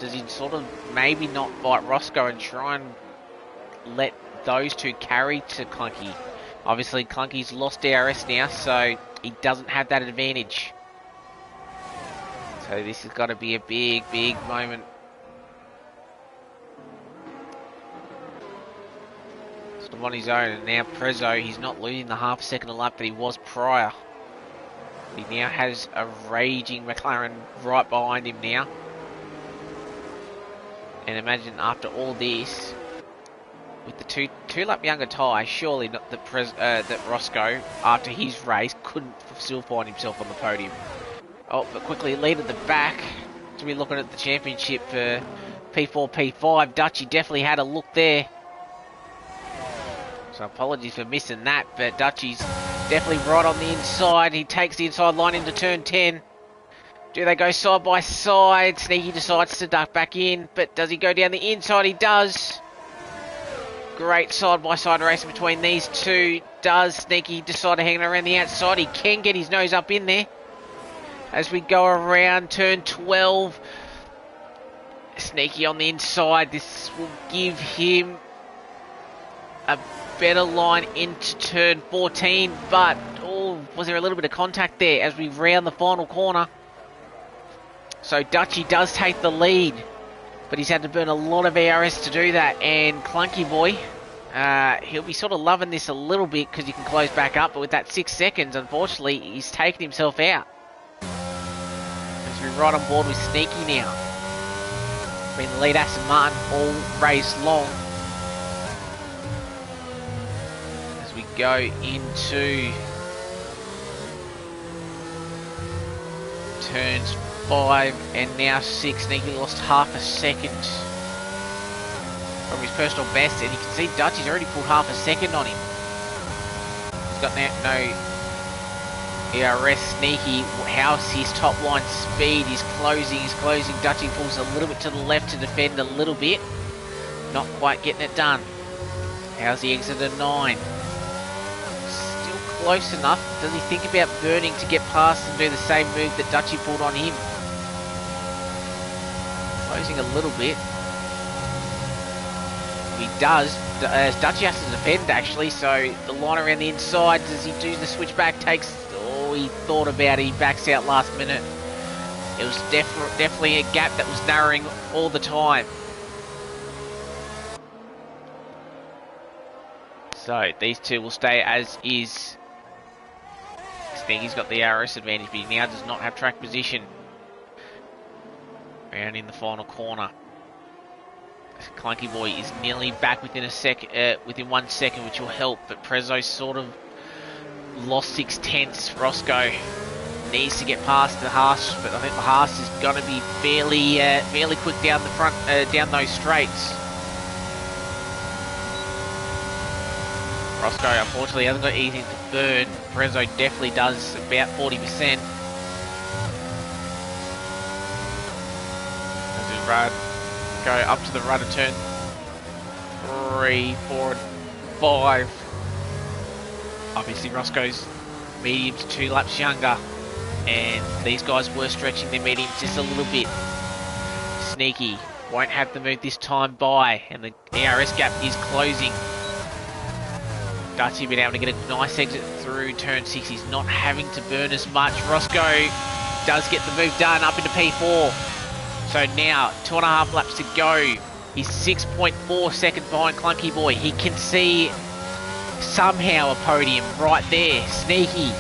Does he sort of maybe not fight Roscoe and try and let those two carry to Clunky? Obviously, Clunky's lost DRS now, so he doesn't have that advantage. So this has got to be a big, big moment. Sort of on his own, and now Prezzo, he's not losing the half a second a lap that he was prior. He now has a raging McLaren right behind him now. And imagine after all this, with the two lap younger tyre, surely not that Roscoe, after his race, couldn't still find himself on the podium. Oh, but quickly lead at the back to be looking at the championship for P4, P5. Dutchy definitely had a look there. So apologies for missing that, but Dutchy's definitely right on the inside. He takes the inside line into turn 10. Do they go side by side? Sneaky decides to duck back in, but does he go down the inside? He does. Great side-by-side racing between these two. Does Sneaky decide to hang around the outside? He can get his nose up in there. As we go around turn 12. Sneaky on the inside. This will give him a better line into turn 14. But, oh, was there a little bit of contact there as we round the final corner? So Dutchy does take the lead, but he's had to burn a lot of ARS to do that. And Clunky Boy, he'll be sort of loving this a little bit because he can close back up, but with that 6 seconds, unfortunately, he's taken himself out. As we're right on board with Sneaky now. Been the lead Aston Martin all race long. As we go into turns 5 and now 6. Sneaky lost half a second from his personal best, and you can see Dutchy's already pulled half a second on him. He's got no ERS. Sneaky, how's his top line speed? He's closing. Dutchy pulls a little bit to the left to defend a little bit. Not quite getting it done. How's the exit of 9? Still close enough. Does he think about burning to get past and do the same move that Dutchy pulled on him? Closing a little bit. He does. Dutchy has to defend, actually, so the line around the inside, does he do the switchback? Takes... Oh, he thought about it. He backs out last minute. It was definitely a gap that was narrowing all the time. So, these two will stay as is. Sneaky's got the RS advantage, but he now does not have track position. Around in the final corner. Clunky Boy is nearly back within within 1 second, which will help, but Prezzo sort of lost 6/10. Roscoe needs to get past the Haas, but I think the Haas is going to be fairly quick down the front, down those straights. Roscoe unfortunately hasn't got anything to burn. Prezzo definitely does, about 40%. As we go up to the rudder turn 3, 4, and 5. Obviously Roscoe's medium's 2 laps younger, and these guys were stretching their mediums just a little bit. Sneaky won't have to move this time by, and the ERS gap is closing. Dutchy been able to get a nice exit through turn 6. He's not having to burn as much. Roscoe does get the move done up into P4. So now 2.5 laps to go. He's 6.4 seconds behind Clunky Boy. He can see somehow a podium right there. Sneaky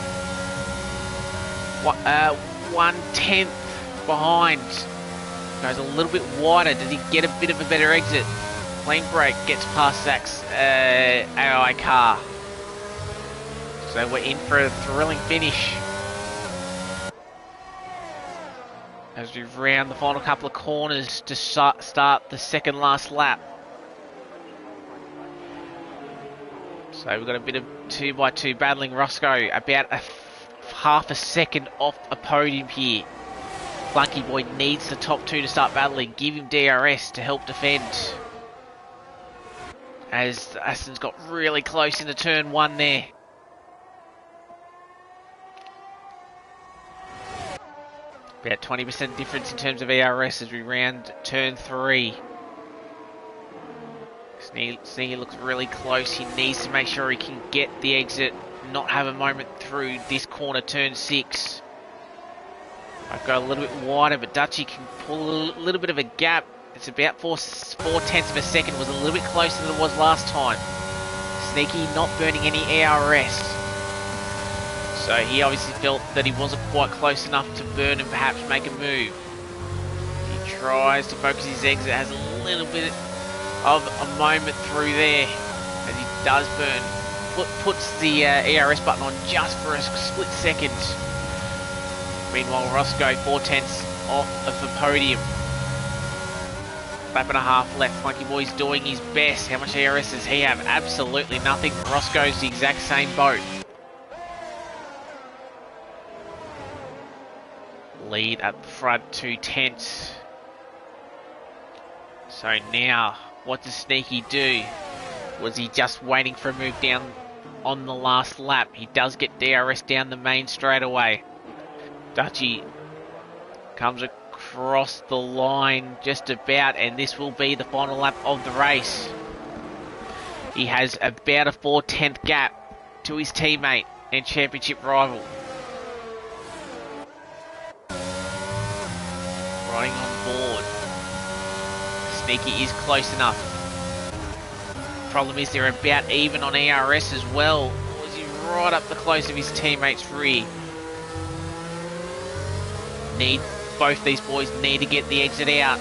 1/10 behind. Goes a little bit wider. Does he get a bit of a better exit? Clean break, gets past Zach's AI car. So we're in for a thrilling finish. As we round the final couple of corners to start the second last lap. So we've got a bit of 2x2 battling. Roscoe about half a second off a podium here. Clunky Boy needs the top 2 to start battling. Give him DRS to help defend. As Aston's got really close into turn 1 there. About 20% difference in terms of ERS as we round turn 3. Sneaky looks really close. He needs to make sure he can get the exit, not have a moment through this corner, turn 6. I've got a little bit wider, but Dutchy can pull a little bit of a gap. It's about 4/10 of a second. It was a little bit closer than it was last time. Sneaky not burning any ERS. So he obviously felt that he wasn't quite close enough to burn and perhaps make a move. He tries to focus his exit, has a little bit of a moment through there as he does burn. Puts the ERS button on just for a split second. Meanwhile, Roscoe 4/10 off of the podium. Lap and a half left. Clunky Boy's doing his best. How much ERS does he have? Absolutely nothing. Roscoe's the exact same boat. Lead at the front, 2/10. So now, what does Sneaky do? Was he just waiting for a move down on the last lap? He does get DRS down the main straight away. Dutchy comes across the line just about, and this will be the final lap of the race. He has about a 4/10 gap to his teammate and championship rival. Riding on board. Sneaky is close enough. Problem is they're about even on ERS as well. Or is he right up the close of his teammate's rear? Both these boys need to get the exit out.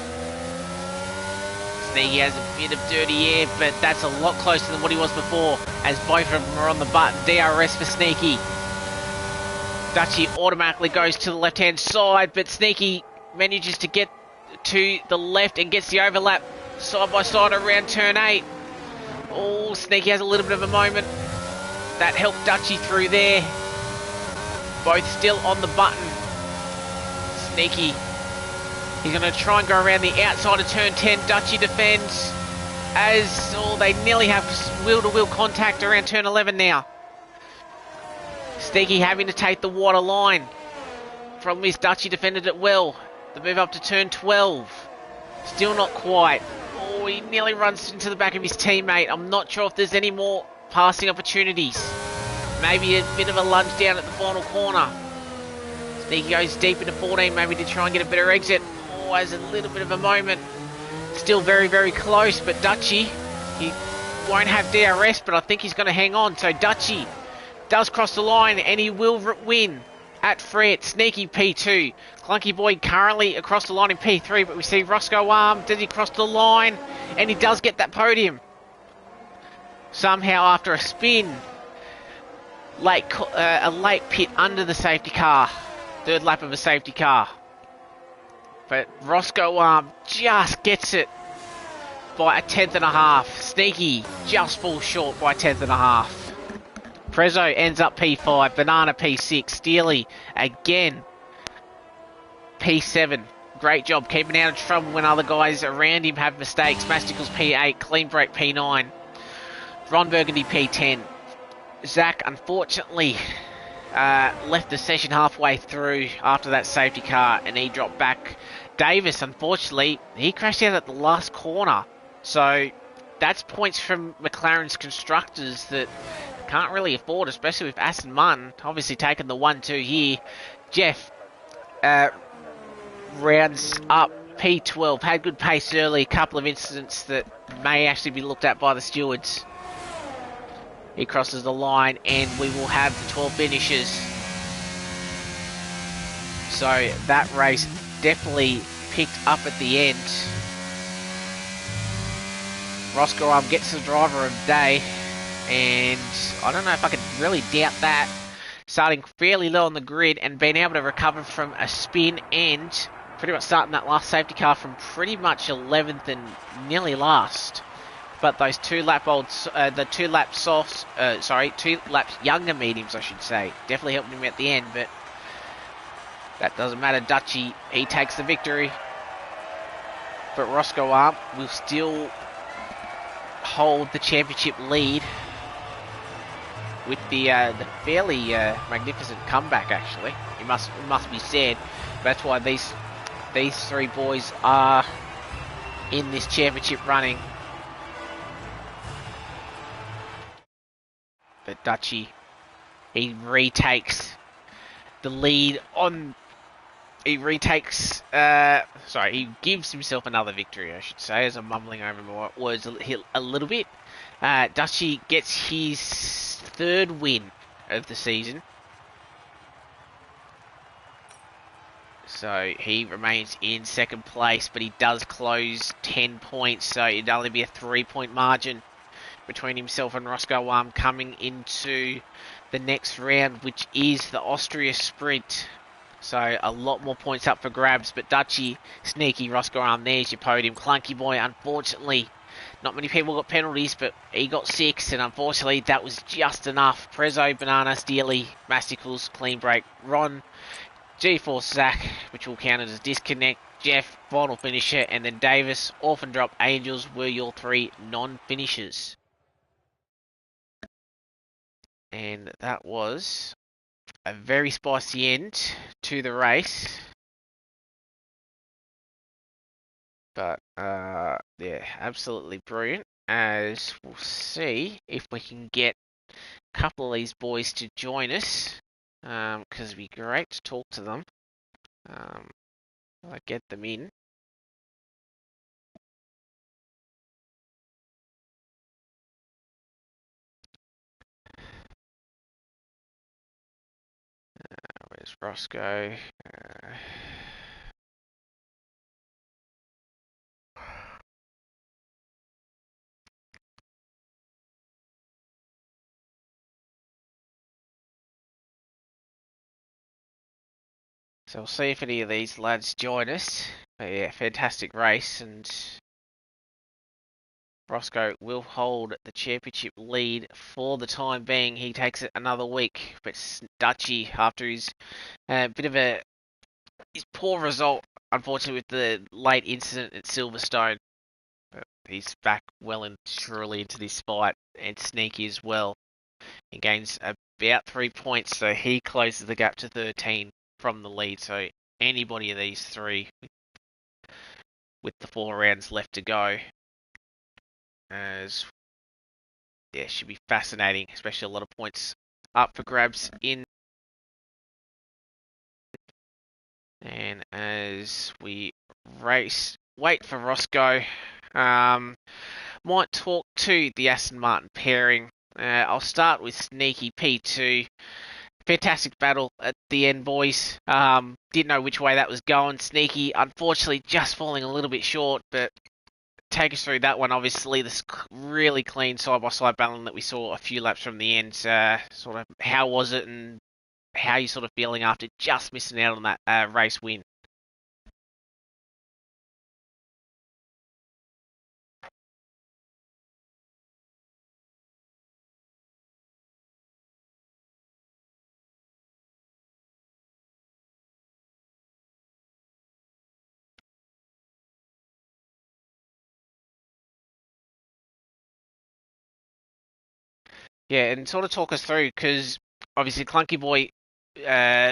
Sneaky has a bit of dirty air, but that's a lot closer than what he was before, as both of them are on the button. DRS for Sneaky. Dutchy automatically goes to the left-hand side, but Sneaky manages to get to the left and gets the overlap side by side around turn 8. Oh, Sneaky has a little bit of a moment. That helped Dutchy through there. Both still on the button. Sneaky, he's going to try and go around the outside of turn 10. Dutchy defends as they nearly have wheel-to-wheel contact around turn 11 now. Sneaky having to take the water line. Problem is Dutchy defended it well. The move up to turn 12. Still not quite. Oh, Oh, he nearly runs into the back of his teammate. I'm not sure if there's any more passing opportunities. Maybe a bit of a lunge down at the final corner. Sneaky goes deep into 14, maybe to try and get a better exit. Always a little bit of a moment. Still very, very close, but Dutchy, he won't have DRS, but I think he's going to hang on. So Dutchy does cross the line, and he will win at Fred. Sneaky P2. Clunky Boy currently across the line in P3, but we see Roscoe Arm. Does he cross the line? And he does get that podium. Somehow after a spin, a late pit under the safety car. Third lap of a safety car. But Roscoe Arm just gets it by a 10.5. Sneaky just falls short by a 10.5. Prezzo ends up P5. Banana P6. Steely again P7. Great job keeping out of trouble when other guys around him have mistakes. Masticles P8. Clean Break P9. Ron Burgundy P10. Zach unfortunately left the session halfway through after that safety car and he dropped back. Davis, unfortunately, he crashed out at the last corner. So that's points from McLaren's constructors that can't really afford, especially with Aston Martin obviously taking the 1-2 here. Jeff rounds up P12. Had good pace early, a couple of incidents that may actually be looked at by the stewards. He crosses the line and we will have the 12 finishes. So that race definitely picked up at the end. Roscoe Arm gets the driver of the day, and I don't know if I could really doubt that. Starting fairly low on the grid and being able to recover from a spin and pretty much starting that last safety car from pretty much 11th and nearly last. But those 2 laps younger mediums, I should say, definitely helped him at the end, but that doesn't matter. Dutchy, he takes the victory. But Roscoe Arm will still hold the championship lead with the fairly magnificent comeback, actually. It must be said. That's why these 3 boys are in this championship running. But Dutchy, he retakes the lead on... He gives himself another victory, I should say, as I'm mumbling over my words a little bit. Dutchy gets his 3rd win of the season. So he remains in 2nd place, but he does close 10 points, so it'd only be a 3-point margin between himself and Roscoe Arm coming into the next round, which is the Austria Sprint. So a lot more points up for grabs, but Dutchy, Sneaky, Roscoe Arm, there's your podium. Clunky Boy, unfortunately, not many people got penalties, but he got 6, and unfortunately that was just enough. Prezzo, Banana, Steely, Masticles, Clean Break, Ron, G-Force, Zach, which will count as a disconnect, Jeff, final finisher, and then Davis, Orphan Drop, Angels were your 3 non-finishers. And that was a very spicy end to the race. But, yeah, absolutely brilliant. As we'll see if we can get a couple of these boys to join us. Because it'd be great to talk to them. I'll get them in. Where's Roscoe? So we'll see if any of these lads join us. But yeah, fantastic race, and Roscoe will hold the championship lead for the time being. He takes it another week, but Dutchy, after his his poor result, unfortunately with the late incident at Silverstone, he's back well and truly into this fight, and Sneaky as well. He gains about 3 points, so he closes the gap to 13 from the lead. So anybody of these 3 with the 4 rounds left to go as yeah, should be fascinating, especially a lot of points up for grabs in. And as we wait for Roscoe, might talk to the Aston Martin pairing. I'll start with Sneaky P2. Fantastic battle at the end, boys. Didn't know which way that was going. Sneaky, unfortunately, just falling a little bit short, but take us through that one. Obviously, this really clean side-by-side battling that we saw a few laps from the end. Sort of, how was it, and how are you sort of feeling after just missing out on that race win? Yeah, and sort of talk us through, because obviously Clunky Boy,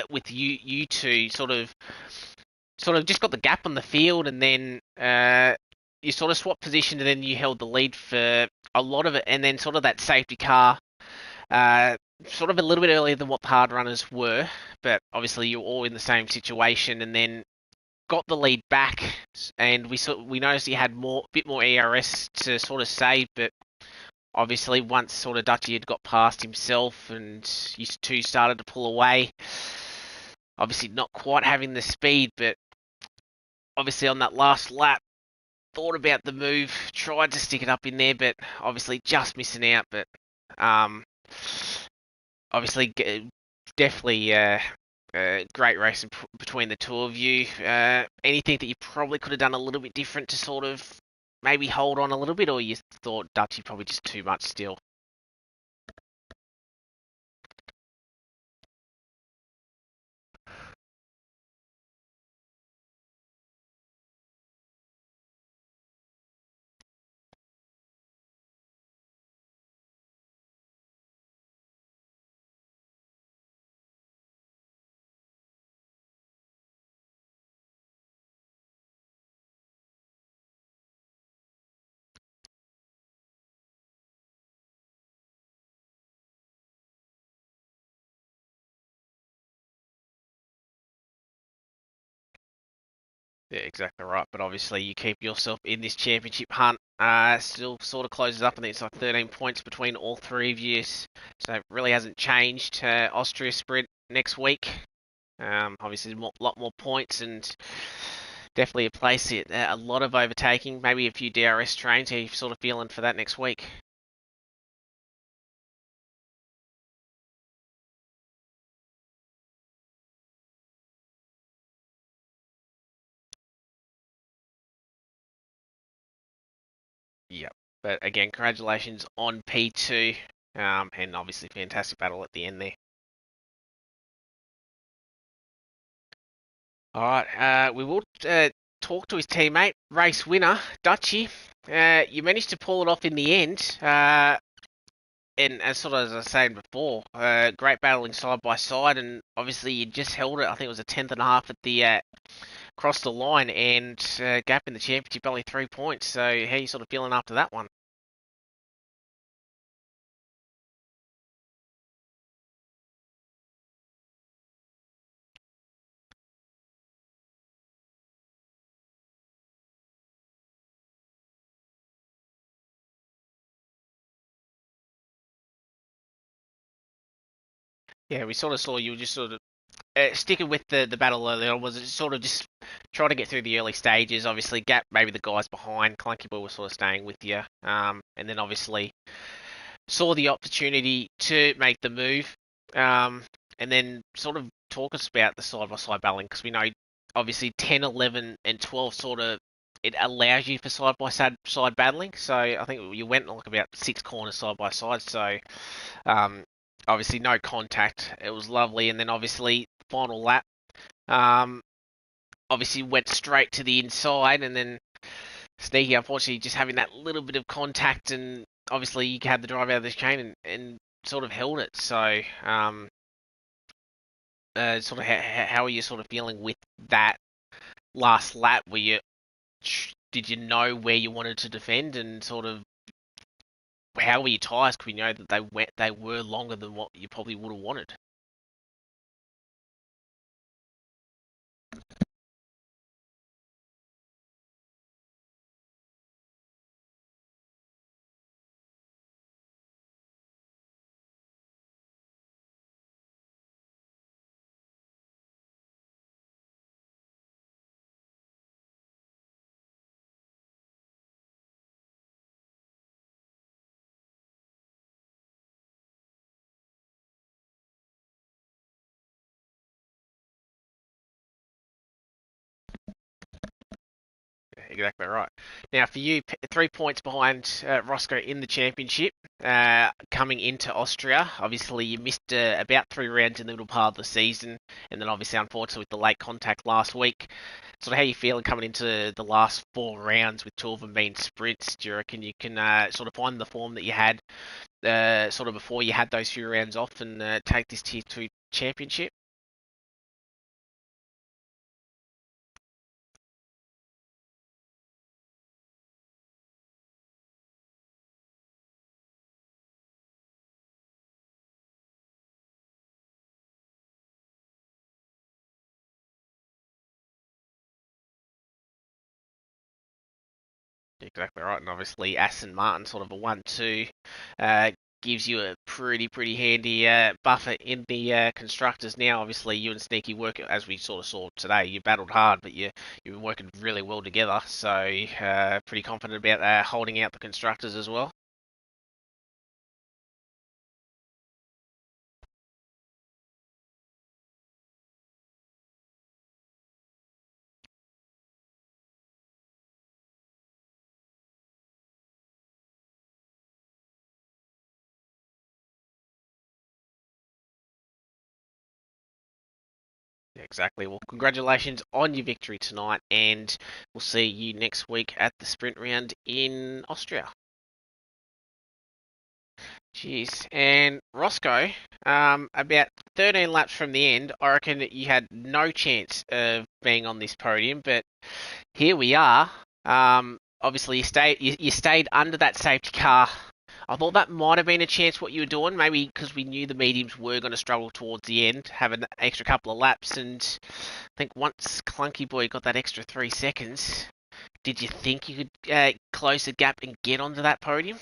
with you two, sort of just got the gap on the field, and then you sort of swapped position, and then you held the lead for a lot of it, and then sort of that safety car, uh, sort of a little bit earlier than what the hard runners were, but obviously you're all in the same situation, and then got the lead back, and we noticed he had bit more ERS to sort of save, but obviously once sort of Dutchy had got past himself and you two started to pull away, obviously not quite having the speed, but obviously on that last lap, thought about the move, tried to stick it up in there, but obviously just missing out. But um, obviously, definitely great race between the two of you. Anything that you probably could have done a little bit different to sort of maybe hold on a little bit, or you thought Dutchy probably just too much still? Yeah, exactly right. But obviously, you keep yourself in this championship hunt. Still sort of closes up, and it's like 13 points between all three of you. So it really hasn't changed. Austria sprint next week. Obviously, a lot more points and definitely a place. A lot of overtaking. Maybe a few DRS trains. How are you sort of feeling for that next week? Yep. But again, congratulations on P2. And obviously, fantastic battle at the end there. All right, we will talk to his teammate, race winner, Dutchy. You managed to pull it off in the end, and as sort of as I was saying before, great battling side by side, and obviously you just held it. I think it was a tenth and a half at the across the line, and gap in the championship only 3 points. So how are you sort of feeling after that one? Yeah, we sort of saw you just sort of sticking with the battle early on. Was it sort of just trying to get through the early stages? Obviously, gap maybe the guys behind. Clunky Boy was sort of staying with you, and then obviously saw the opportunity to make the move, and then sort of talk us about the side by side battling, because we know obviously 10, 11, and 12 sort of it allows you for side by side battling. So I think you went like about 6 corners side by side. So um, obviously no contact. It was lovely, and then obviously final lap. Um, obviously went straight to the inside, and then Sneaky, unfortunately, just having that little bit of contact, and obviously you had the drive out of this chain and sort of held it. So, sort of how are you sort of feeling with that last lap? Did you know where you wanted to defend, and sort of how were your tyres? Because we know that they were longer than what you probably would have wanted. Exactly right. Now, for you, 3 points behind Roscoe in the championship, coming into Austria. Obviously, you missed about 3 rounds in the middle part of the season, and then obviously, unfortunately, with the late contact last week. Sort of how you feeling coming into the last 4 rounds with two of them being sprints? Do you reckon you can sort of find the form that you had sort of before you had those few rounds off and take this Tier 2 championship? Exactly right, and obviously Aston Martin, sort of a 1-2, uh, gives you a pretty handy buffer in the constructors. Now, obviously, you and Sneaky work as we sort of saw today. You battled hard, but you've been working really well together. So, pretty confident about holding out the constructors as well. Yeah, exactly. Well, congratulations on your victory tonight, and we'll see you next week at the sprint round in Austria. Jeez. And Roscoe, about 13 laps from the end, I reckon that you had no chance of being on this podium, but here we are. Obviously, you stayed under that safety car. I thought that might have been a chance what you were doing, maybe because we knew the mediums were going to struggle towards the end, have an extra couple of laps, and I think once Clunky Boy got that extra 3 seconds, did you think you could close the gap and get onto that podium?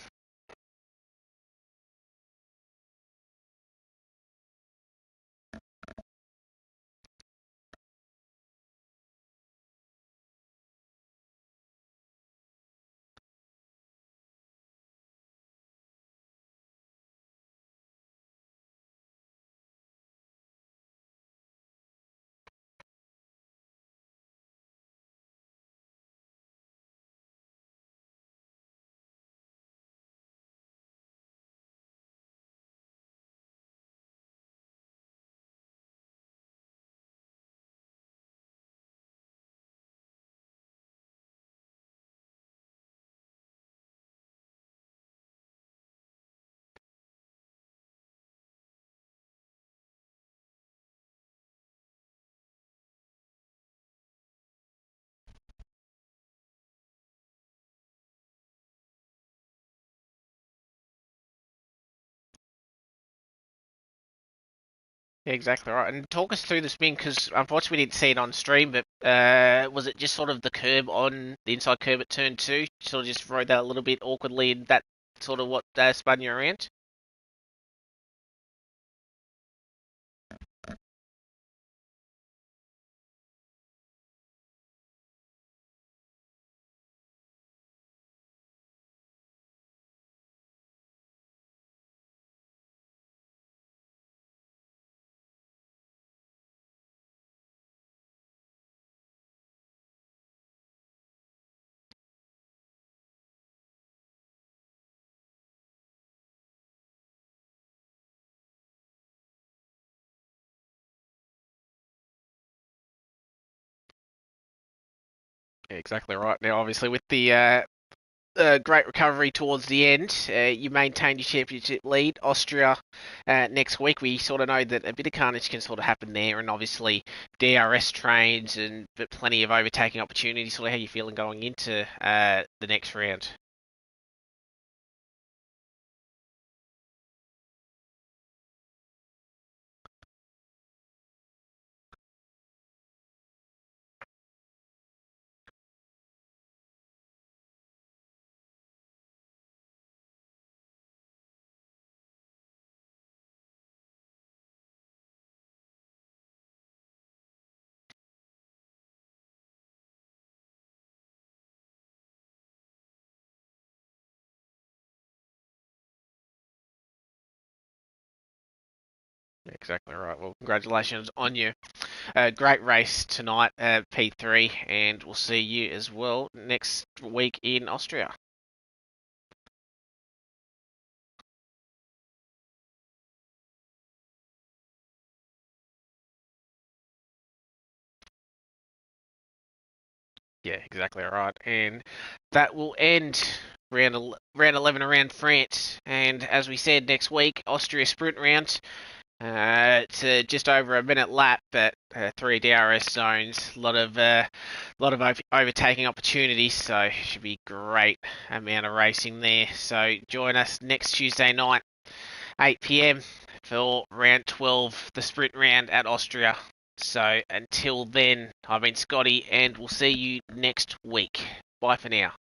Yeah, exactly right. And talk us through the spin because unfortunately we didn't see it on stream, but was it just sort of the curb on the inside curb at turn two? Sort of just rode that a little bit awkwardly, and that sort of what spun you around? Yeah, exactly right. Now, obviously, with the great recovery towards the end, you maintained your championship lead. Austria next week, we sort of know that a bit of carnage can sort of happen there, and obviously DRS trains and but plenty of overtaking opportunities. Sort of how you feeling going into the next round? exactly right. Well, congratulations on you. Great race tonight, P3, and we'll see you as well next week in Austria. Yeah, exactly right. And that will end round 11 around France. And as we said, next week, Austria sprint round. It's just over a minute lap, but 3 DRS zones, a lot of overtaking opportunities, so should be great amount of racing there. So join us next Tuesday night, 8 p.m. for round 12, the sprint round at Austria. So until then, I've been Scotty, and we'll see you next week. Bye for now.